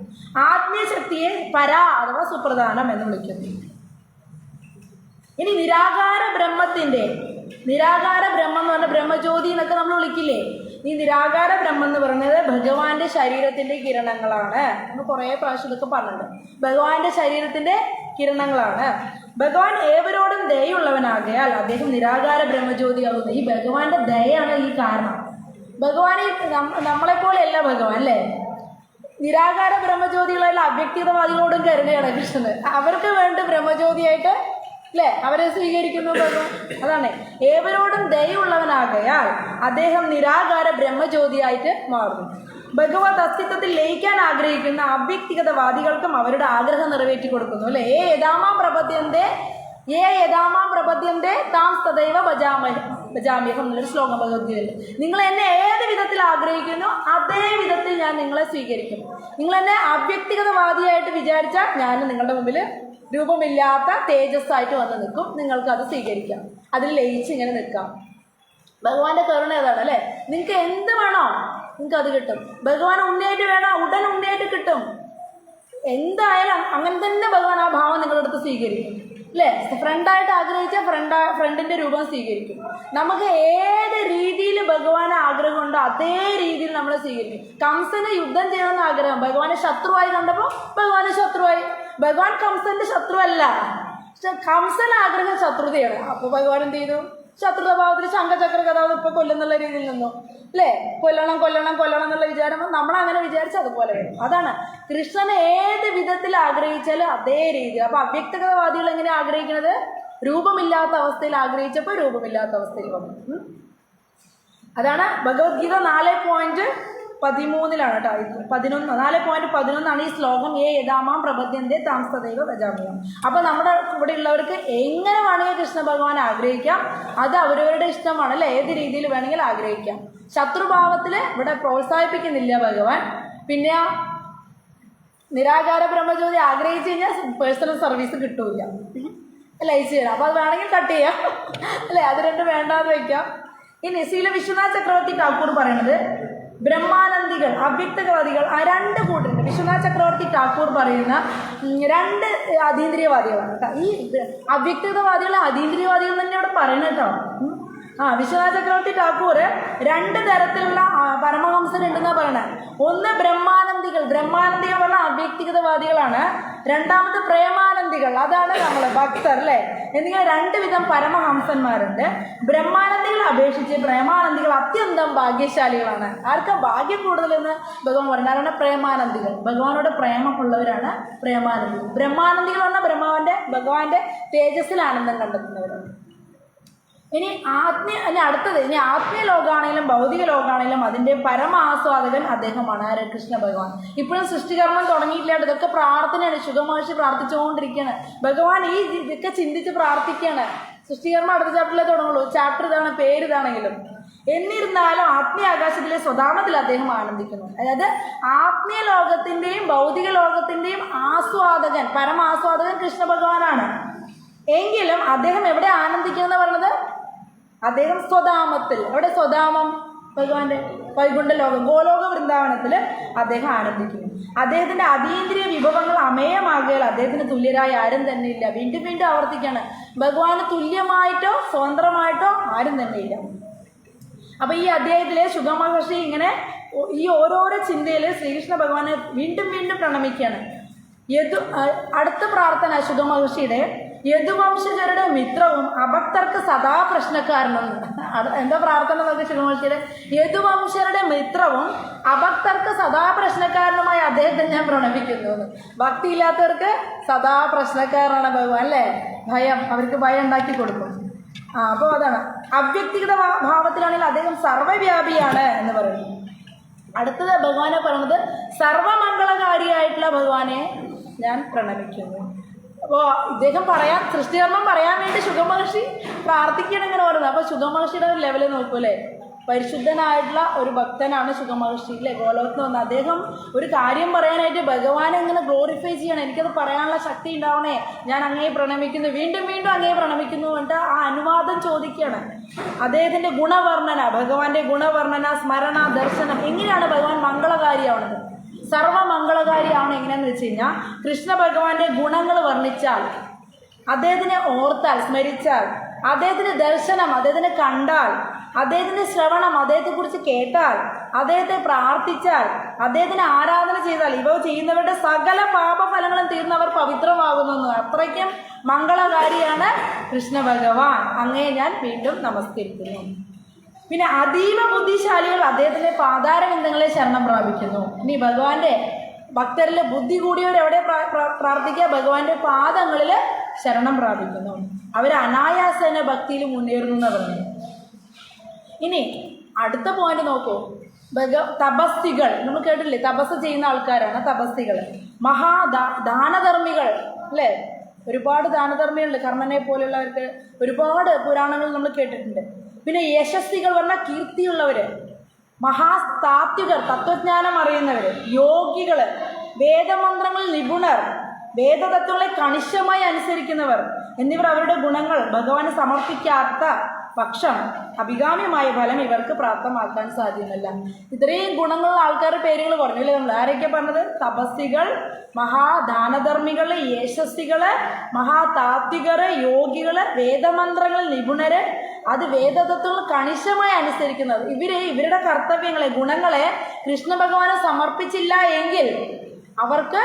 ആത്മീയ ശക്തിയെ പര അഥവാ സുപ്രധാനം എന്ന് വിളിക്കുന്നു. ഇനി നിരാകാര ബ്രഹ്മത്തിന്റെ, നിരാകാര ബ്രഹ്മം എന്ന് പറഞ്ഞാൽ ബ്രഹ്മജ്യോതി എന്നൊക്കെ നമ്മൾ വിളിക്കില്ലേ? ഈ നിരാകാര ബ്രഹ്മം എന്ന് പറയുന്നത് ഭഗവാന്റെ ശരീരത്തിന്റെ കിരണങ്ങളാണ്. നമ്മൾ കുറേ പ്രാവശ്യം ഇതൊക്കെ പറഞ്ഞിട്ടുണ്ട്. ഭഗവാന്റെ ശരീരത്തിന്റെ കിരണങ്ങളാണ്. ഭഗവാൻ ഏവരോടും ദയുള്ളവനാകയാൽ അദ്ദേഹം നിരാകാര ബ്രഹ്മജ്യോതിയാകുന്നു. ഈ ഭഗവാന്റെ ദയാണ് ഈ കാരണം. ഭഗവാൻ നമ്മളെപ്പോലെയല്ല ഭഗവാൻ അല്ലേ? നിരാകാര ബ്രഹ്മജ്യോതികളെല്ലാം അവ്യക്തിതവാദികളോടും കരുണയാണ് കൃഷ്ണന്. അവർക്ക് വേണ്ടി ബ്രഹ്മജ്യോതിയായിട്ട് അല്ലേ അവരെ സ്വീകരിക്കുന്നു ഭഗവാൻ. അതാണ് ഏവരോടും ദയുള്ളവനാകയാൽ അദ്ദേഹം നിരാകാര ബ്രഹ്മജ്യോതിയായിട്ട് മാറുന്നു. ഭഗവത് അസ്തിത്വത്തിൽ ലയിക്കാൻ ആഗ്രഹിക്കുന്ന അവ്യക്തിഗതവാദികൾക്കും അവരുടെ ആഗ്രഹം നിറവേറ്റി കൊടുക്കുന്നു അല്ലേ? ഏ യഥാമാം പ്രപദ്യന്തേ താം തദൈവ ഭജാമ്യഹം എന്നൊരു ശ്ലോകം ഭഗവത്ഗീതയിൽ. നിങ്ങൾ എന്നെ ഏത് വിധത്തിൽ ആഗ്രഹിക്കുന്നു അതേ വിധത്തിൽ ഞാൻ നിങ്ങളെ സ്വീകരിക്കും. നിങ്ങൾ എന്നെ അവ്യക്തിഗതവാദിയായിട്ട് വിചാരിച്ചാൽ ഞാൻ നിങ്ങളുടെ മുമ്പിൽ രൂപമില്ലാത്ത തേജസ്സായിട്ട് വന്ന് നിൽക്കും. നിങ്ങൾക്ക് അത് സ്വീകരിക്കാം, അതിൽ ലയിച്ച് ഇങ്ങനെ നിൽക്കാം. ഭഗവാന്റെ കരുണ ഏതാണ് അല്ലേ? നിങ്ങൾക്ക് എന്ത് വേണോ നിങ്ങൾക്ക് അത് കിട്ടും. ഭഗവാൻ ഉണ്ണിയായിട്ട് വേണോ ഉടൻ ഉണ്ണിയായിട്ട് കിട്ടും. എന്തായാലും അങ്ങനെ തന്നെ ഭഗവാൻ ആ ഭാവം നിങ്ങളുടെ അടുത്ത് സ്വീകരിക്കും അല്ലേ? ഫ്രണ്ടായിട്ട് ആഗ്രഹിച്ചാൽ ഫ്രണ്ടിന്റെ രൂപം സ്വീകരിക്കും. നമുക്ക് ഏത് രീതിയിൽ ഭഗവാന് ആഗ്രഹമുണ്ടോ അതേ രീതിയിൽ നമ്മളെ സ്വീകരിക്കും. കംസന് യുദ്ധം ചെയ്യണമെന്ന് ആഗ്രഹം, ഭഗവാനെ ശത്രുവായി കണ്ടപ്പോൾ ഭഗവാന് ശത്രുവായി. ഭഗവാൻ കംസന്റെ ശത്രുവല്ല, കംസൻ ആഗ്രഹം ശത്രുതയാണ്. അപ്പോൾ ഭഗവാൻ എന്ത് ചെയ്തു? ശത്രുതാഭാവത്തിൽ ശംഖചക്ര കഥാവ് ഇപ്പൊ കൊല്ലുന്നുള്ള രീതിയിൽ നിന്നു അല്ലേ? കൊല്ലണം എന്നുള്ള വിചാരം നമ്മളങ്ങനെ വിചാരിച്ചാൽ അതുപോലെ വരും. അതാണ് കൃഷ്ണനെ ഏത് വിധത്തിൽ ആഗ്രഹിച്ചാലും അതേ രീതിയിൽ. അപ്പൊ അവ്യക്തവാദികൾ എങ്ങനെ ആഗ്രഹിക്കുന്നത്? രൂപമില്ലാത്ത അവസ്ഥയിൽ ആഗ്രഹിച്ചപ്പോൾ രൂപമില്ലാത്ത അവസ്ഥയിൽ വന്നു. അതാണ് ഭഗവത്ഗീത 4.13 കേട്ടോ. 4.11 ഈ ശ്ലോകം. ഏ യഥാമാം പ്രപദ്യന്തേ താം തദൈവ ഭജാമ്യഹം. അപ്പൊ നമ്മുടെ ഇവിടെ ഉള്ളവർക്ക് എങ്ങനെ വേണമെങ്കിൽ കൃഷ്ണ ഭഗവാൻ ആഗ്രഹിക്കാം. അത് അവരവരുടെ ഇഷ്ടമാണ് അല്ലെ? ഏത് രീതിയിൽ വേണമെങ്കിൽ ആഗ്രഹിക്കാം. ശത്രുഭാവത്തില് ഇവിടെ പ്രോത്സാഹിപ്പിക്കുന്നില്ല ഭഗവാൻ. പിന്നെ നിരാകാര ബ്രഹ്മജ്യോതി ആഗ്രഹിച്ചു കഴിഞ്ഞാൽ പേഴ്സണൽ സർവീസ് കിട്ടൂല അല്ല, അയച്ചു തരാം. അപ്പൊ അത് വേണമെങ്കിൽ കട്ട് ചെയ്യാം അല്ലെ? അത് രണ്ടും വേണ്ടാന്ന് വയ്ക്കാം. ഇനി ശ്രീല വിശ്വനാഥ ചക്രവർത്തി ഠാക്കൂർ പറയുന്നത് ബ്രഹ്മാനന്ദികൾ, അവ്യക്തവാദികൾ, ആ 2 കൂട്ടരുണ്ട്. വിശ്വനാഥ ചക്രവർത്തി ഠാക്കൂർ പറയുന്ന 2 അതീന്ദ്രിയവാദികളാണ് കേട്ടോ. ഈ അവ്യക്തവാദികളെ അതീന്ദ്രിയവാദികൾ തന്നെ ഇവിടെ പറയണം കേട്ടോ. വിശ്വനാഥ ചക്രവർത്തി ഠാക്കൂർ 2 തരത്തിലുള്ള പരമഹംസരുണ്ടെന്നാണ് പറയണത്. ഒന്ന് ബ്രഹ്മാനന്ദികൾ പറഞ്ഞാൽ അവ്യക്തിഗതവാദികളാണ്. രണ്ടാമത് പ്രേമാനന്ദികൾ, അതാണ് നമ്മള് ഭക്തർ അല്ലേ? എന്നിങ്ങനെ 2 വിധം പരമഹംസന്മാരുണ്ട്. ബ്രഹ്മാനന്ദികളെ അപേക്ഷിച്ച് പ്രേമാനന്ദികൾ അത്യന്തം ഭാഗ്യശാലികളാണ്. ആർക്കാ ഭാഗ്യം കൂടുതലെന്ന് ഭഗവാൻ പറഞ്ഞാലാണ് പ്രേമാനന്ദികൾ. ഭഗവാനോട് പ്രേമമുള്ളവരാണ് പ്രേമാനന്ദികൾ. ബ്രഹ്മാനന്ദികൾ പറഞ്ഞാൽ ഭഗവാന്റെ തേജസ്സിൽ ആനന്ദം കണ്ടെത്തുന്നവരാണ്. ഇനി ആത്മീയ ലോകമാണെങ്കിലും ഭൗതിക ലോകമാണെങ്കിലും അതിൻ്റെ പരമാസ്വാദകൻ അദ്ദേഹമാണ്. ആര്? കൃഷ്ണ ഭഗവാൻ. ഇപ്പോഴും സൃഷ്ടികർമ്മം തുടങ്ങിയിട്ടില്ല. ഇതൊക്കെ പ്രാർത്ഥനയാണ്. ശുഗമഹർഷി പ്രാർത്ഥിച്ചുകൊണ്ടിരിക്കുകയാണ്. ഭഗവാൻ ഈ ഇതൊക്കെ ചിന്തിച്ച് പ്രാർത്ഥിക്കുകയാണ്. സൃഷ്ടികർമ്മം അടുത്ത ചാപ്റ്ററിലേ തുടങ്ങുള്ളൂ. ചാപ്റ്റർ ഇതാണ്, പേര് ഇതാണെങ്കിലും. എന്നിരുന്നാലും ആത്മീയ ആകാശത്തിലെ സ്വധാമത്തിൽ അദ്ദേഹം ആനന്ദിക്കുന്നു. അതായത് ആത്മീയ ലോകത്തിൻ്റെയും ഭൗതിക ലോകത്തിൻ്റെയും ആസ്വാദകൻ, പരമാസ്വാദകൻ കൃഷ്ണ ഭഗവാനാണ്. എങ്കിലും അദ്ദേഹം എവിടെ ആനന്ദിക്കുമെന്ന് പറഞ്ഞത്? അദ്ദേഹം സ്വധാമത്തിൽ. എവിടെ സ്വധാമം? ഭഗവാന്റെ വൈകുണ്ഠ ലോകം, ഗോലോക വൃന്ദാവനത്തിൽ അദ്ദേഹം ആനന്ദിക്കുന്നു. അദ്ദേഹത്തിന്റെ അതീന്ദ്രിയ വിഭവങ്ങൾ അമേയമാകുകയാൽ അദ്ദേഹത്തിന് തുല്യരായ ആരും തന്നെ ഇല്ല. വീണ്ടും വീണ്ടും ആവർത്തിക്കുകയാണ്, ഭഗവാന് തുല്യമായിട്ടോ സ്വതന്ത്രമായിട്ടോ ആരും തന്നെ ഇല്ല. അപ്പൊ ഈ അധ്യായത്തിലെ ശുഗമഹർഷി ഇങ്ങനെ ഈ ഓരോരോ ചിന്തയിൽ ശ്രീകൃഷ്ണ ഭഗവാനെ വീണ്ടും വീണ്ടും പ്രണമിക്കുകയാണ്. അടുത്ത പ്രാർത്ഥന ശുഗമഹർഷിയുടെ യദുവംശജരുടെ മിത്രവും അഭക്തർക്ക് സദാ പ്രശ്നക്കാരനെന്ന്. എന്താ പ്രാർത്ഥന നോക്കി ശുഗമഹർഷിയുടെ? യദുവംശരുടെ മിത്രവും അഭക്തർക്ക് സദാ പ്രശ്നക്കാരനുമായ അദ്ദേഹത്തെ ഞാൻ പ്രണമിക്കുന്നു. ഭക്തിയില്ലാത്തവർക്ക് സദാ പ്രശ്നക്കാരനാണ് ഭഗവാൻ, അല്ലേ? ഭയം, അവർക്ക് ഭയം ഉണ്ടാക്കി കൊടുക്കും. അപ്പോൾ അതാണ് അവ്യക്തിഗത ഭാവത്തിലാണെങ്കിൽ അദ്ദേഹം സർവ്വവ്യാപിയാണ് എന്ന് പറയുന്നു. അടുത്തത് ഭഗവാനെ പറയുന്നത് സർവമംഗളകാരിയായിട്ടുള്ള ഭഗവാനെ ഞാൻ പ്രണമിക്കുന്നു. അപ്പോൾ ഇദ്ദേഹം സൃഷ്ടികർമ്മം പറയാൻ വേണ്ടി ശുഗമഹർഷി പ്രാർത്ഥിക്കണം ഇങ്ങനെ പറയുന്നത്. അപ്പോൾ ശുഗമഹർഷിയുടെ ഒരു ലെവല് നോക്കൂല്ലേ, പരിശുദ്ധനായിട്ടുള്ള ഒരു ഭക്തനാണ് ശുഗമഹർഷി, അല്ലേ? ഗോലോകത്ത് വന്ന് അദ്ദേഹം ഒരു കാര്യം പറയാനായിട്ട് ഭഗവാനെ ഇങ്ങനെ ഗ്ലോറിഫൈ ചെയ്യണം. എനിക്കത് പറയാനുള്ള ശക്തി ഉണ്ടാവണേ, ഞാൻ അങ്ങയെ പ്രണമിക്കുന്നു, വീണ്ടും വീണ്ടും അങ്ങയെ പ്രണമിക്കുന്നു എന്നിട്ട് ആ അനുവാദം ചോദിക്കുകയാണ്. അദ്ദേഹത്തിൻ്റെ ഗുണവർണ്ണന, ഭഗവാന്റെ ഗുണവർണ്ണന, സ്മരണ, ദർശനം, എങ്ങനെയാണ് ഭഗവാൻ മംഗളകാരിയാവുന്നത്? സർവമംഗളകാരിയാണ് എങ്ങനെയാണെന്ന് വെച്ച് കഴിഞ്ഞാൽ കൃഷ്ണ ഭഗവാന്റെ ഗുണങ്ങൾ വർണ്ണിച്ചാൽ, അദ്ദേഹത്തിനെ ഓർത്താൽ, സ്മരിച്ചാൽ, അദ്ദേഹത്തിൻ്റെ ദർശനം, അദ്ദേഹത്തിനെ കണ്ടാൽ, അദ്ദേഹത്തിൻ്റെ ശ്രവണം, അദ്ദേഹത്തെക്കുറിച്ച് കേട്ടാൽ, അദ്ദേഹത്തെ പ്രാർത്ഥിച്ചാൽ, അദ്ദേഹത്തിന് ആരാധന ചെയ്താൽ, ഇവ ചെയ്യുന്നവരുടെ സകല പാപഫലങ്ങളും തീർന്നവർ പവിത്രമാകുന്നു. അത്രയ്ക്കും മംഗളകാരിയാണ് കൃഷ്ണ ഭഗവാൻ. അങ്ങയെ ഞാൻ വീണ്ടും നമസ്കരിക്കുന്നു. പിന്നെ അതീവ ബുദ്ധിശാലികൾ അദ്ദേഹത്തിൻ്റെ പാതാരബിന്ദങ്ങളെ ശരണം പ്രാപിക്കുന്നു. ഇനി ഭഗവാന്റെ ഭക്തരിൽ ബുദ്ധി കൂടിയവരെവിടെ പ്രാർത്ഥിക്കുക? ഭഗവാന്റെ പാദങ്ങളിൽ ശരണം പ്രാപിക്കുന്നു. അവർ അനായാസേന ഭക്തിയിൽ മുന്നേറുന്നു എന്ന് പറഞ്ഞു. ഇനി അടുത്ത പോയിന്റ് നോക്കൂ. തപസ്സികൾ, നമ്മൾ കേട്ടില്ലേ, തപസ് ചെയ്യുന്ന ആൾക്കാരാണ് തപസ്സികൾ. ദാനധർമ്മികൾ, അല്ലേ? ഒരുപാട് ദാനധർമ്മികളുണ്ട്. കർണനെ പോലെയുള്ളവർക്ക് ഒരുപാട് പുരാണങ്ങൾ നമ്മൾ കേട്ടിട്ടുണ്ട്. പിന്നെ യശസ്വികൾ പറഞ്ഞാൽ കീർത്തിയുള്ളവർ, മഹാതാത്വികർ, തത്വജ്ഞാനം അറിയുന്നവർ, യോഗികൾ, വേദമന്ത്രങ്ങളിൽ നിപുണർ, വേദതത്വങ്ങളെ കണിശമായി അനുസരിക്കുന്നവർ എന്നിവർ അവരുടെ ഗുണങ്ങൾ ഭഗവാന് സമർപ്പിക്കാത്ത പക്ഷം അഭികാമ്യമായ ഫലം ഇവർക്ക് പ്രാപ്തമാക്കാൻ സാധ്യമല്ല. ഇത്രയും ഗുണങ്ങളുള്ള ആൾക്കാരുടെ പേരുകൾ പറഞ്ഞില്ലേ നമ്മൾ? ആരൊക്കെ പറഞ്ഞത്? തപസ്സികൾ, മഹാദാനധർമ്മികൾ, യശസ്വികൾ, മഹാതാത്വികർ, യോഗികൾ, വേദമന്ത്രങ്ങളിൽ നിപുണര്, അത് വേദതത്വങ്ങൾ കണിശമായി അനുസരിക്കുന്നത്. ഇവരുടെ കർത്തവ്യങ്ങളെ, ഗുണങ്ങളെ കൃഷ്ണ ഭഗവാനെ സമർപ്പിച്ചില്ല എങ്കിൽ അവർക്ക്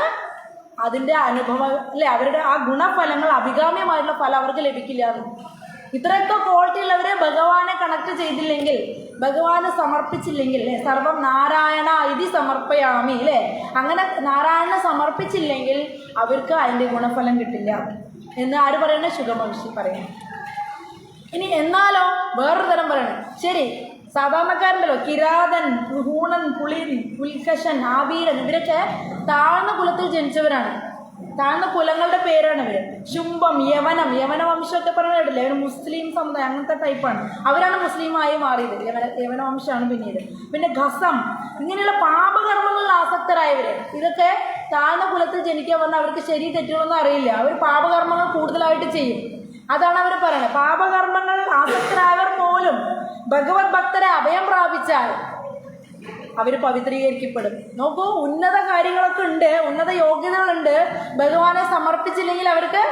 അതിൻ്റെ അനുഭവം, അല്ലെ, അവരുടെ ആ ഗുണഫലങ്ങൾ, അഭികാമ്യമായിട്ടുള്ള ഫലം അവർക്ക് ലഭിക്കില്ല. ഇത്രയൊക്കെ ക്വാളിറ്റി ഉള്ളവരെ ഭഗവാനെ കണക്ട് ചെയ്തില്ലെങ്കിൽ, ഭഗവാനെ സമർപ്പിച്ചില്ലെങ്കിൽ, സർവം നാരായണ ഇതി സമർപ്പയാമി, അല്ലേ, അങ്ങനെ നാരായണനെ സമർപ്പിച്ചില്ലെങ്കിൽ അവർക്ക് അതിൻ്റെ ഗുണഫലം കിട്ടില്ല എന്ന് ആര് പറയണേ? ശുഗമഹർഷി പറയണം. ഇനി എന്നാലോ വേറൊരു തരം പറയണേ. ശരി, സാധാരണക്കാരുണ്ടല്ലോ, കിരാതൻ, ഹൂണൻ, പുളിൻ, പുൽക്കശൻ, ആവീരൻ, ഇവരൊക്കെ താഴ്ന്ന കുലത്തിൽ ജനിച്ചവരാണ്. താഴ്ന്ന കുലങ്ങളുടെ പേരാണ് ഇവർ. ശുംഭം, യവന വംശമൊക്കെ പറഞ്ഞിട്ടില്ല, ഇവർ മുസ്ലിം സമുദായം, അങ്ങനത്തെ ടൈപ്പാണ്. അവരാണ് മുസ്ലിമായി മാറിയത്. യവന വംശമാണ് പിന്നീട്. പിന്നെ ഖസം, ഇങ്ങനെയുള്ള പാപകർമ്മങ്ങളിൽ ആസക്തരായവർ, ഇതൊക്കെ താഴ്ന്ന കുലത്തിൽ ജനിക്കാൻ പറഞ്ഞാൽ അവർക്ക് ശരി തെറ്റുകളൊന്നും അറിയില്ല. അവർ പാപകർമ്മങ്ങൾ കൂടുതലായിട്ട് ചെയ്യും. അതാണ് അവർ പറയുന്നത്. പാപകർമ്മങ്ങൾ ആസക്തരായവർ പോലും ഭഗവത് ഭക്തരെ അഭയം പ്രാപിച്ചാൽ അവർ പവിത്രീകരിക്കപ്പെടും. നോക്കൂ, ഉന്നത കാര്യങ്ങളൊക്കെ ഉണ്ട്, ഉന്നത യോഗ്യതകളുണ്ട്. ഭഗവാനെ സമർപ്പിച്ചില്ലെങ്കിൽ അവർക്ക്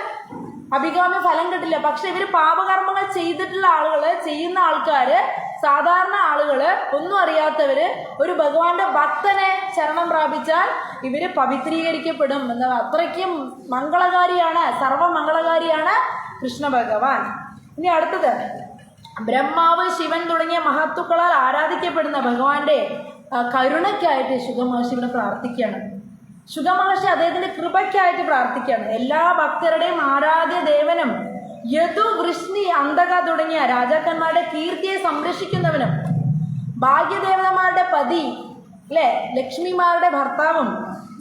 അഭികാമ്യ ഫലം കിട്ടില്ല. പക്ഷെ ഇവർ പാപകർമ്മങ്ങൾ ചെയ്തിട്ടുള്ള ആളുകൾ, ചെയ്യുന്ന ആൾക്കാർ, സാധാരണ ആളുകൾ, ഒന്നും അറിയാത്തവർ ഒരു ഭഗവാന്റെ ഭക്തനെ ശരണം പ്രാപിച്ചാൽ ഇവർ പവിത്രീകരിക്കപ്പെടും എന്ന്. അത്രയ്ക്കും മംഗളകാരിയാണ്, സർവമംഗളകാരിയാണ് കൃഷ്ണ ഭഗവാൻ. ഇനി അടുത്തത്, ബ്രഹ്മാവ്, ശിവൻ തുടങ്ങിയ മഹത്തുക്കളാൽ ആരാധിക്കപ്പെടുന്ന ഭഗവാന്റെ കരുണയ്ക്കായിട്ട് ശുഗമഹർഷി ഇവിടെ പ്രാർത്ഥിക്കുകയാണ്. ശുഗമഹർഷി അദ്ദേഹത്തിൻ്റെ കൃപയ്ക്കായിട്ട് പ്രാർത്ഥിക്കുകയാണ്. എല്ലാ ഭക്തരുടെയും ആരാധ്യ ദേവനും യദു, വൃഷ്ണി, അന്തക തുടങ്ങിയ രാജാക്കന്മാരുടെ കീർത്തിയെ സംരക്ഷിക്കുന്നവനും ഭാഗ്യദേവതമാരുടെ പതി, അല്ലേ, ലക്ഷ്മിമാരുടെ ഭർത്താവും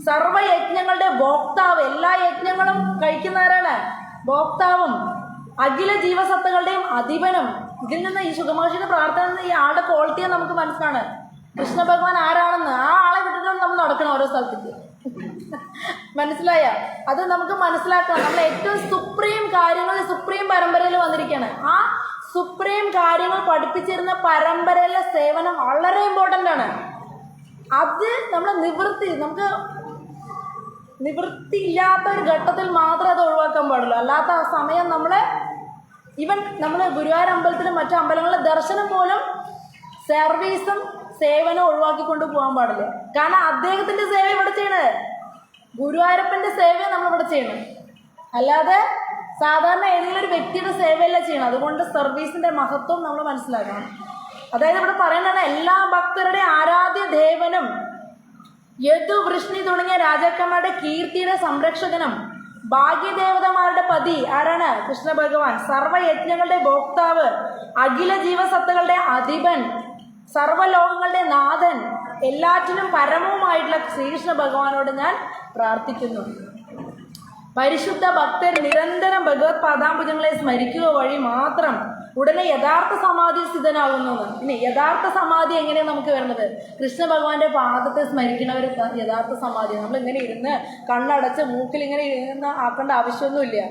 സർവയജ്ഞങ്ങളുടെ ഭോക്താവ്, എല്ലാ യജ്ഞങ്ങളും കഴിക്കുന്നവരാണ്, ഭോക്താവും അഖില ജീവസത്തകളുടെയും അധിപനും. ഇതിൽ നിന്ന് ഈ സുഖമഹർഷിയുടെ പ്രാർത്ഥന ഈ ആളുടെ ക്വാളിറ്റിയെ നമുക്ക് മനസ്സിലാണ്. കൃഷ്ണ ഭഗവാൻ ആരാണെന്ന് ആ ആളെ വിട്ടിട്ടാണ് നമ്മൾ നടക്കണം ഓരോ സ്ഥലത്തേക്ക്. മനസ്സിലായ? അത് നമുക്ക് മനസ്സിലാക്കണം. നമ്മൾ ഏറ്റവും സുപ്രീം കാര്യങ്ങൾ സുപ്രീം പരമ്പരയിൽ വന്നിരിക്കുകയാണ്. ആ സുപ്രീം കാര്യങ്ങൾ പഠിപ്പിച്ചിരുന്ന പരമ്പരയിലെ സേവനം വളരെ ഇമ്പോർട്ടൻ്റ് ആണ്. അത് നമ്മൾ നമുക്ക് നിവൃത്തിയില്ലാത്ത ഒരു ഘട്ടത്തിൽ മാത്രമേ അത് ഒഴിവാക്കാൻ പാടുള്ളൂ. അല്ലാത്ത ആ സമയം നമ്മൾ ഗുരുവായൂർ അമ്പലത്തിലും മറ്റു അമ്പലങ്ങളിലെ ദർശനം പോലും സർവീസും സേവനം ഒഴിവാക്കിക്കൊണ്ട് പോകാൻ പാടില്ല. കാരണം അദ്ദേഹത്തിൻ്റെ സേവ ഇവിടെ ചെയ്യണത്, ഗുരുവായൂരപ്പൻ്റെ സേവയാണ് നമ്മളിവിടെ ചെയ്യണം. അല്ലാതെ സാധാരണ ഏതെങ്കിലും ഒരു വ്യക്തിയുടെ സേവയല്ല ചെയ്യണം. അതുകൊണ്ട് സർവീസിൻ്റെ മഹത്വം നമ്മൾ മനസ്സിലാക്കണം. അതായത് ഇവിടെ പറയുന്നതാണ് എല്ലാ ഭക്തരുടെ ആരാധ്യ ദേവനും യദു, വൃഷ്ണി തുടങ്ങിയ രാജാക്കന്മാരുടെ കീർത്തിയുടെ സംരക്ഷകനും ഭാഗ്യദേവതമാരുടെ പതി ആരാണ്? കൃഷ്ണ ഭഗവാൻ. സർവയജ്ഞങ്ങളുടെ ഭോക്താവ്, അഖില ജീവസത്തകളുടെ അധിപൻ, സർവ്വലോകങ്ങളുടെ നാഥൻ, എല്ലാറ്റിനും പരമവുമായിട്ടുള്ള ശ്രീകൃഷ്ണ ഭഗവാനോട് ഞാൻ പ്രാർത്ഥിക്കുന്നു. പരിശുദ്ധ ഭക്തർ നിരന്തരം ഭഗവത് പാദാംബുജങ്ങളെ സ്മരിക്കുക വഴി മാത്രം ഉടനെ യഥാർത്ഥ സമാധി സ്ഥിതനാകുന്നു. ഇനി യഥാർത്ഥ സമാധി എങ്ങനെയാണ് നമുക്ക് വരുന്നത്? കൃഷ്ണ ഭഗവാന്റെ പാദത്തെ സ്മരിക്കുന്നവർ യഥാർത്ഥ സമാധി. നമ്മളിങ്ങനെ ഇരുന്ന് കണ്ണടച്ച് മൂക്കിൽ ഇങ്ങനെ ഇരുന്ന് ആക്കേണ്ട ആവശ്യമൊന്നുമില്ല.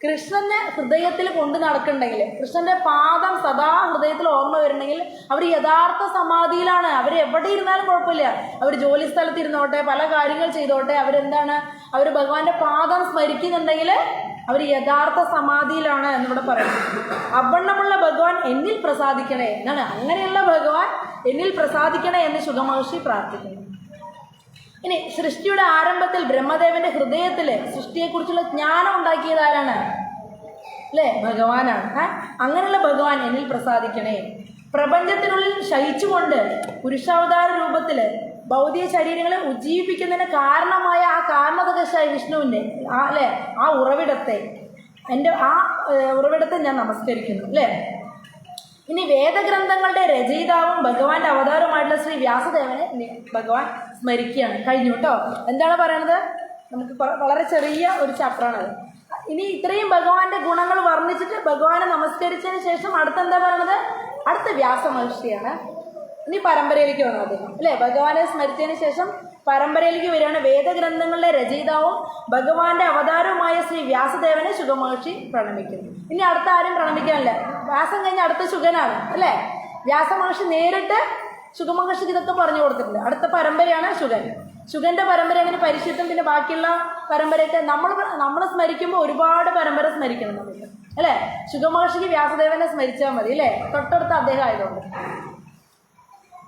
കൃഷ്ണനെ ഹൃദയത്തിൽ കൊണ്ട് നടക്കുന്നുണ്ടെങ്കിൽ, കൃഷ്ണന്റെ പാദം സദാ ഹൃദയത്തിൽ ഓർമ്മ വരുന്നുണ്ടെങ്കിൽ അവർ യഥാർത്ഥ സമാധിയിലാണ്. അവർ എവിടെ ഇരുന്നാലും കുഴപ്പമില്ല. അവർ ജോലി സ്ഥലത്ത് ഇരുന്നോട്ടെ, പല കാര്യങ്ങൾ ചെയ്തോട്ടെ, അവർ ഭഗവാന്റെ പാദം സ്മരിക്കുന്നുണ്ടെങ്കിൽ അവർ യഥാർത്ഥ സമാധിയിലാണ് എന്നിവിടെ പറയുന്നത്. അവണ്ണമുള്ള ഭഗവാൻ എന്നിൽ പ്രസാദിക്കണേ എന്നാണ്. അങ്ങനെയുള്ള ഭഗവാൻ എന്നിൽ പ്രസാദിക്കണേ എന്ന് ശുഗമഹർഷി പ്രാർത്ഥിക്കുന്നു. ഇനി സൃഷ്ടിയുടെ ആരംഭത്തിൽ ബ്രഹ്മദേവന്റെ ഹൃദയത്തിൽ സൃഷ്ടിയെക്കുറിച്ചുള്ള ജ്ഞാനം ഉണ്ടാക്കിയത് ആരാണ്? അല്ലേ, ഭഗവാനാണ്. അങ്ങനെയുള്ള ഭഗവാൻ എന്നിൽ പ്രസാദിക്കണേ. പ്രപഞ്ചത്തിനുള്ളിൽ ശയിച്ചുകൊണ്ട് പുരുഷാവതാര രൂപത്തിൽ ഭൗതിക ശരീരങ്ങളെ ഉജ്ജീവിപ്പിക്കുന്നതിന് കാരണമായ ആ കാരണതകശായ വിഷ്ണുവിൻ്റെ ആ ഉറവിടത്തെ ഉറവിടത്തെ ഞാൻ നമസ്കരിക്കുന്നു. അല്ലേ, ഇനി വേദഗ്രന്ഥങ്ങളുടെ രചയിതാവും ഭഗവാന്റെ അവതാരവുമായിട്ടുള്ള ശ്രീ വ്യാസദേവനെ ഭഗവാൻ സ്മരിക്കുകയാണ്. കഴിഞ്ഞു കേട്ടോ. എന്താണ് പറയണത്? നമുക്ക് വളരെ ചെറിയ ഒരു ചാപ്റ്ററാണത്. ഇനി ഇത്രയും ഭഗവാന്റെ ഗുണങ്ങൾ വർണ്ണിച്ചിട്ട് ഭഗവാനെ നമസ്കരിച്ചതിന് ശേഷം അടുത്തെന്താ പറയണത്? അടുത്ത വ്യാസമഹർഷിയാണ്. ഇനി പരമ്പരയിലേക്ക് വന്നു അദ്ദേഹം. അല്ലേ, ഭഗവാനെ സ്മരിച്ചതിന് ശേഷം പരമ്പരയിലേക്ക് വരികയാണ്. വേദഗ്രന്ഥങ്ങളുടെ രചയിതാവും ഭഗവാന്റെ അവതാരവുമായ ശ്രീ വ്യാസദേവനെ ശുഗമഹർഷി പ്രണമിക്കുന്നു. ഇനി അടുത്ത ആരും പ്രണമിക്കാനില്ല. വ്യാസം കഴിഞ്ഞ് അടുത്ത ശുഗനാണ്. അല്ലേ, വ്യാസമഹർഷി നേരിട്ട് ശുഗമഹർഷിക്ക് ഇതൊക്കെ പറഞ്ഞു കൊടുത്തിട്ടുണ്ട്. അടുത്ത പരമ്പരയാണ് ശുഗൻ. ശുഗന്റെ പരമ്പര അങ്ങനെ പരിശുദ്ധം. പിന്നെ ബാക്കിയുള്ള പരമ്പരയൊക്കെ നമ്മൾ സ്മരിക്കുമ്പോൾ ഒരുപാട് പരമ്പര സ്മരിക്കണം നമുക്ക്. അല്ലേ, ശുഗമഹർഷിക്ക് വ്യാസദേവനെ സ്മരിച്ചാൽ മതി. അല്ലേ, തൊട്ടടുത്ത അദ്ദേഹം ആയതുകൊണ്ട്.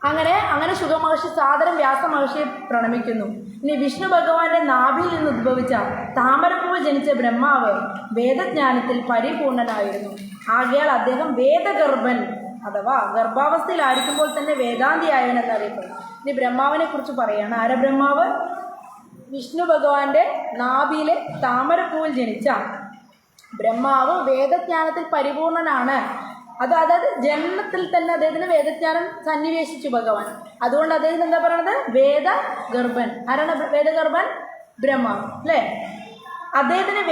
അങ്ങനെ ശുഗമഹർഷി സാദരം വ്യാസമഹർഷിയെ പ്രണമിക്കുന്നു. ഇനി വിഷ്ണു ഭഗവാന്റെ നാഭിയിൽ നിന്ന് ഉദ്ഭവിച്ച താമരപ്പൂവ് ജനിച്ച ബ്രഹ്മാവ് വേദജ്ഞാനത്തിൽ പരിപൂർണനായിരുന്നു. ആകയാൽ അദ്ദേഹം വേദഗർഭൻ അഥവാ ഗർഭാവസ്ഥയിലായിരിക്കുമ്പോൾ തന്നെ വേദാന്തിയായവൻ എന്നറിയപ്പെടുന്നു. ഇനി ബ്രഹ്മാവിനെ കുറിച്ച് പറയുകയാണ്. ആര ബ്രഹ്മാവ്? വിഷ്ണു ഭഗവാന്റെ നാഭിയിലെ താമരപ്പൂവിൽ ജനിച്ച ബ്രഹ്മാവ് വേദജ്ഞാനത്തിൽ പരിപൂർണനാണ്. അതായത് ജന്മത്തിൽ തന്നെ അദ്ദേഹത്തിന് വേദജ്ഞാനം സന്നിവേശിച്ചു ഭഗവാൻ. അതുകൊണ്ട് അദ്ദേഹം എന്താ പറയുന്നത്? വേദഗർഭൻ. ആരാണ് വേദഗർഭൻ? ബ്രഹ്മാവ്. അല്ലേ, അദ്ദേഹത്തിന്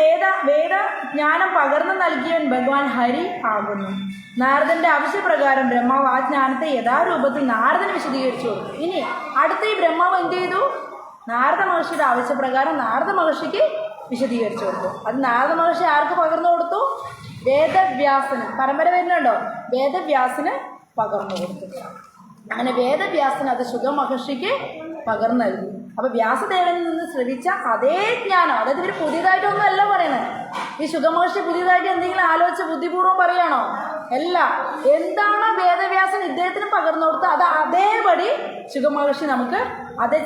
വേദജ്ഞാനം പകർന്നു നൽകിയവൻ ഭഗവാൻ ഹരി ആകുന്നു. നാരദന്റെ ആവശ്യപ്രകാരം ബ്രഹ്മാവ് ആ ജ്ഞാനത്തെ യഥാരൂപത്തിൽ നാരദന് വിശദീകരിച്ചു കൊടുത്തു. ഇനി അടുത്ത ഈ ബ്രഹ്മാവ് എന്ത് ചെയ്തു? നാരദ മഹർഷിയുടെ ആവശ്യപ്രകാരം നാരദ മഹർഷിക്ക് വിശദീകരിച്ചു കൊടുത്തു. അത് നാരദ മഹർഷി ആർക്ക് പകർന്നു കൊടുത്തു? വേദവ്യാസന്. പരമ്പര വരുന്നുണ്ടോ? വേദവ്യാസന് പകർന്നു കൊടുത്തു. അങ്ങനെ വേദവ്യാസന് അത് ശുഗമഹർഷിക്ക് പകർന്നു നൽകി. അപ്പൊ വ്യാസദേവനിൽ നിന്ന് ശ്രവിച്ച അതേ ജ്ഞാനം, അതായത് ഇവർ പുതിയതായിട്ടൊന്നും അല്ല പറയുന്നത്. ഈ ശുഗമഹർഷി പുതിയതായിട്ട് എന്തെങ്കിലും ആലോചിച്ച് ബുദ്ധിപൂർവ്വം പറയാണോ? അല്ല. എന്താണോ വേദവ്യാസൻ ഇദ്ദേഹത്തിന് പകർന്നു കൊടുത്ത് അത് അതേപടി ശുഗമഹർഷി നമുക്ക്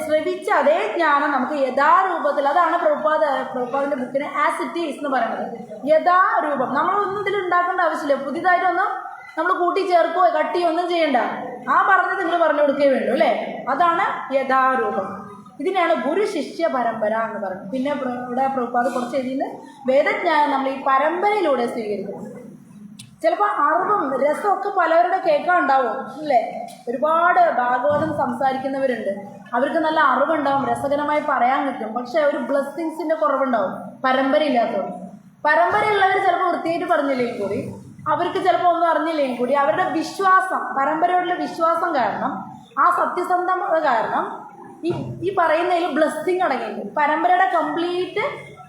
ശ്രവിച്ച അതേ ജ്ഞാനം നമുക്ക് യഥാരൂപത്തിൽ, അതാണ് പ്രഭുപാദിന്റെ ബുക്കിന് ആസ് ഇറ്റ് ഈസ് എന്ന് പറയുന്നത്. യഥാരൂപം. നമ്മളൊന്നും ഇതിൽ ഉണ്ടാക്കേണ്ട ആവശ്യമില്ല. പുതിയതായിട്ടൊന്നും നമ്മൾ കൂട്ടി ചേർക്കുകയോ കട്ടിയോ ഒന്നും ചെയ്യണ്ട. ആ പറഞ്ഞത് നിങ്ങൾ പറഞ്ഞു കൊടുക്കുകയേ വേണ്ടൂ. അല്ലേ, അതാണ് യഥാരൂപം. ഇതിനാണ് ഗുരു ശിഷ്യ പരമ്പര എന്ന് പറയുന്നത്. പിന്നെ ഇവിടെ പ്രഭുപാദ് കുറച്ച് എഴുതിയിട്ട് വേദജ്ഞാനം നമ്മൾ ഈ പരമ്പരയിലൂടെ സ്വീകരിക്കുന്നു. ചിലപ്പോൾ അറിവും രസമൊക്കെ പലവരുടെ കേൾക്കാനുണ്ടാവും അല്ലേ? ഒരുപാട് ഭാഗവതം സംസാരിക്കുന്നവരുണ്ട്, അവർക്ക് നല്ല അറിവുണ്ടാവും, രസകരമായി പറയാൻ കിട്ടും. പക്ഷെ ഒരു ബ്ലെസ്സിങ്സിൻ്റെ കുറവുണ്ടാവും പരമ്പരയില്ലാത്തവർ. പരമ്പരയുള്ളവർ ചിലപ്പോൾ വൃത്തിയായിട്ട് പറഞ്ഞില്ലെങ്കിൽ കൂടി, അവർക്ക് ചിലപ്പോൾ ഒന്നും അറിഞ്ഞില്ലെങ്കിൽ കൂടി, അവരുടെ വിശ്വാസം, പരമ്പരയോടുള്ള വിശ്വാസം കാരണം, ആ സത്യസന്ധത കാരണം ഈ പറയുന്നതിൽ ബ്ലെസ്സിങ് അടങ്ങിയിട്ടുണ്ട്. പരമ്പരയുടെ കംപ്ലീറ്റ്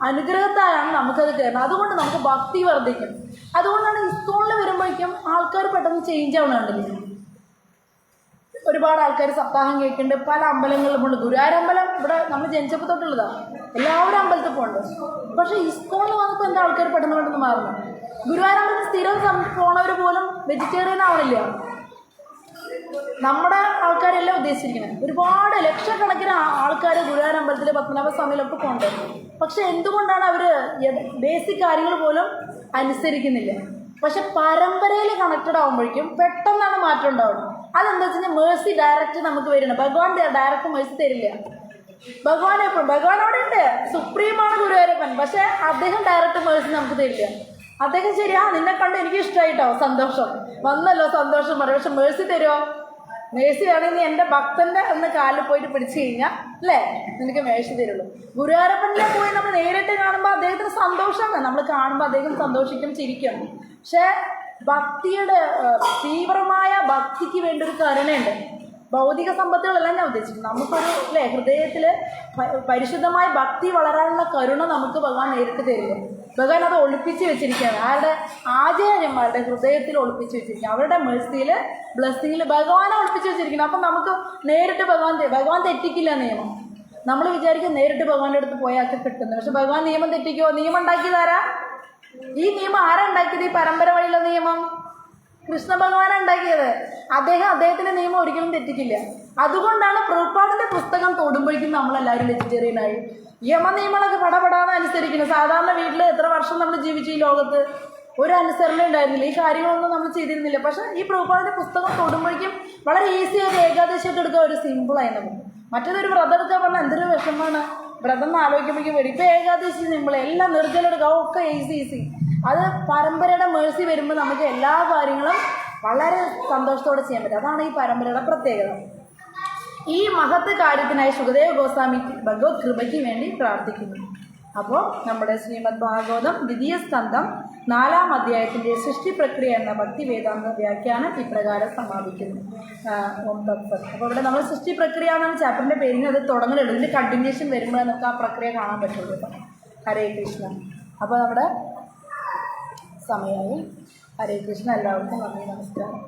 അനുഗ്രഹത്താലാണ് നമുക്കത് കയറുന്നത്. അതുകൊണ്ട് നമുക്ക് ഭക്തി വർദ്ധിക്കും. അതുകൊണ്ടാണ് ഇസ്കോണിൽ വരുമ്പോഴേക്കും ആൾക്കാർ പെട്ടെന്ന് ചേഞ്ച് ആവണുണ്ടല്ലോ. ഒരുപാട് ആൾക്കാർ സപ്താഹം കേൾക്കുന്നുണ്ട്, പല അമ്പലങ്ങളിലും ഉണ്ട്. ഗുരുവായൂരമ്പലം ഇവിടെ നമ്മൾ ജനിച്ചപ്പോൾ തൊട്ടുള്ളതാണ്, എല്ലാവരും അമ്പലത്തിൽ പോകുന്നുണ്ട്. പക്ഷേ ഇസ്കോണിൽ വന്നപ്പോൾ എന്താ ആൾക്കാർ പെട്ടെന്ന് മാറുന്നു? ഗുരുവായൂരമ്പലത്തിൽ സ്ഥിരം പോണവർ പോലും വെജിറ്റേറിയൻ ആവണില്ല. നമ്മുടെ ആൾക്കാരെല്ലാം ഉദ്ദേശിച്ചിരിക്കുന്നത് ഒരുപാട് ലക്ഷക്കണക്കിന് ആൾക്കാർ ഗുരുവായൂരമ്പലത്തിൽ പത്മനാഭസ്വാമിയിലൊക്കെ പോകുന്നുണ്ട്. പക്ഷെ എന്തുകൊണ്ടാണ് അവർ ബേസിക് കാര്യങ്ങൾ പോലും അനുസരിക്കുന്നില്ല? പക്ഷെ പരമ്പരയിൽ കണക്റ്റഡ് ആകുമ്പോഴേക്കും പെട്ടെന്നാണ് മാറ്റം ഉണ്ടാവുന്നത്. അതെന്താ വെച്ച് കഴിഞ്ഞാൽ മേഴ്സി ഡയറക്റ്റ് നമുക്ക് വരുന്നത്. ഭഗവാൻ ഡയറക്റ്റ് മേഴ്സി തരില്ല. ഭഗവാൻ എപ്പോഴും ഭഗവാനോടെ ഉണ്ട്, സുപ്രീമാണ് ഗുരുവായൂരപ്പൻ. പക്ഷെ അദ്ദേഹം ഡയറക്റ്റ് മേഴ്സി നമുക്ക് തരില്ല. അദ്ദേഹം ശരിയാ, നിന്നെ കണ്ട് എനിക്ക് ഇഷ്ടമായിട്ടോ, സന്തോഷം വന്നല്ലോ, സന്തോഷം പറയും. പക്ഷെ മേഴ്സി തരുമോ? മേഴ്സി ആണെങ്കിൽ നീ എൻ്റെ ഭക്തൻ്റെ ഒന്ന് കാലിൽ പോയിട്ട് പിടിച്ചു കഴിഞ്ഞാൽ അല്ലേ നിനക്ക് മേഴ്സി തരുള്ളൂ. ഗുരുവായൂരപ്പനിലെ പോയി നമ്മൾ നേരിട്ട് കാണുമ്പോൾ അദ്ദേഹത്തിന് സന്തോഷമാണ്, നമ്മൾ കാണുമ്പോൾ അദ്ദേഹം സന്തോഷിക്കും, ചിരിക്കും. പക്ഷേ ഭക്തിയുടെ തീവ്രമായ ഭക്തിക്ക് വേണ്ടി ഒരു കരുണയുണ്ട്. ഭൗതിക സമ്പത്തുകളെല്ലാം ഞാൻ ഉദ്ദേശിക്കുന്നു. നമുക്കൊരു അല്ലേ ഹൃദയത്തിൽ പരിശുദ്ധമായ ഭക്തി വളരാനുള്ള കരുണ നമുക്ക് ഭഗവാൻ നേരിട്ട് തരില്ല. ഭഗവാൻ അത് ഒളിപ്പിച്ച് വെച്ചിരിക്കുകയാണ്. ആരുടെ ആചാര്യന്മാരുടെ ഹൃദയത്തിൽ ഒളിപ്പിച്ച് വെച്ചിരിക്കുകയാണ്. അവരുടെ മേഴ്സിയിൽ ബ്ലെസ്സിങ്ങിൽ ഭഗവാനെ ഒളിപ്പിച്ച് വെച്ചിരിക്കണം. അപ്പം നമുക്ക് നേരിട്ട് ഭഗവാൻ തെറ്റിക്കില്ല നിയമം. നമ്മൾ വിചാരിക്കും നേരിട്ട് ഭഗവാന്റെ അടുത്ത് പോയാൽ കിട്ടുന്നത്. പക്ഷെ ഭഗവാൻ നിയമം തെറ്റിക്കുമോ? നിയമം ഉണ്ടാക്കിയതാരാ? ഈ നിയമം ആരാ ഉണ്ടാക്കിയത്? ഈ പരമ്പര വഴിയുള്ള നിയമം കൃഷ്ണ ഭഗവാനാണ് ഉണ്ടാക്കിയത്. അദ്ദേഹത്തിന്റെ നിയമം ഒരിക്കലും തെറ്റിക്കില്ല. അതുകൊണ്ടാണ് പ്രഭുപാദിന്റെ പുസ്തകം തൊടുമ്പോഴേക്കും നമ്മളെല്ലാവരും വെജിറ്റേറിയനായി. നിയമങ്ങളൊക്കെ പടപടാന്ന് അനുസരിക്കുന്നത്. സാധാരണ വീട്ടിൽ എത്ര വർഷം നമ്മൾ ജീവിച്ചു ഈ ലോകത്ത്, ഒരു അനുസരണ ഉണ്ടായിരുന്നില്ല, ഈ കാര്യങ്ങളൊന്നും നമ്മൾ ചെയ്തിരുന്നില്ല. പക്ഷെ ഈ പ്രഭുപാദിന്റെ പുസ്തകം തൊടുമ്പോഴേക്കും വളരെ ഈസിയായിട്ട് ഏകാദശിയൊക്കെ എടുക്കുക ഒരു സിമ്പിളായി നമുക്ക്. മറ്റേതൊരു വ്രതം എടുക്കാൻ പറഞ്ഞാൽ എന്തൊരു വിഷമമാണ്. വ്രതം എന്ന് ആലോചിക്കുമ്പോഴേക്കും വരും. ഇപ്പം ഏകാദശി സിമ്പിൾ, എല്ലാം നിർജ്ജലം എടുക്കുക, ഒക്കെ ഈസി. അത് പരമ്പരയുടെ മേഴ്സി വരുമ്പോൾ നമുക്ക് എല്ലാ കാര്യങ്ങളും വളരെ സന്തോഷത്തോടെ ചെയ്യാൻ പറ്റും. അതാണ് ഈ പരമ്പരയുടെ പ്രത്യേകത. ഈ മഹത്ത് കാര്യത്തിനായി ശുകദേവ ഗോസ്വാമി ഭഗവത് കൃപയ്ക്ക് വേണ്ടി പ്രാർത്ഥിക്കുന്നു. അപ്പോൾ നമ്മുടെ ശ്രീമദ് ഭാഗവതം 2ാം സ്കന്ധം 4-ാം അധ്യായത്തിൻ്റെ സൃഷ്ടി പ്രക്രിയ എന്ന ഭക്തി വേദാന്ത വ്യാഖ്യാനം ഇപ്രകാരം സമാപിക്കുന്നു. ഓം തത്സത്. അപ്പോൾ ഇവിടെ നമ്മൾ സൃഷ്ടി പ്രക്രിയ എന്നാണ് ചാപ്റ്ററിൻ്റെ പേരിന് അത് തുടങ്ങലുള്ളൂ. ഇതിൻ്റെ കണ്ടിന്യൂഷൻ വരുമ്പോഴേ നമുക്ക് ആ പ്രക്രിയ കാണാൻ പറ്റുള്ളൂ. ഹരേ കൃഷ്ണ. അപ്പോൾ നമ്മുടെ സമയമായി. ഹരേ കൃഷ്ണ. എല്ലാവർക്കും നന്ദി, നമസ്കാരം.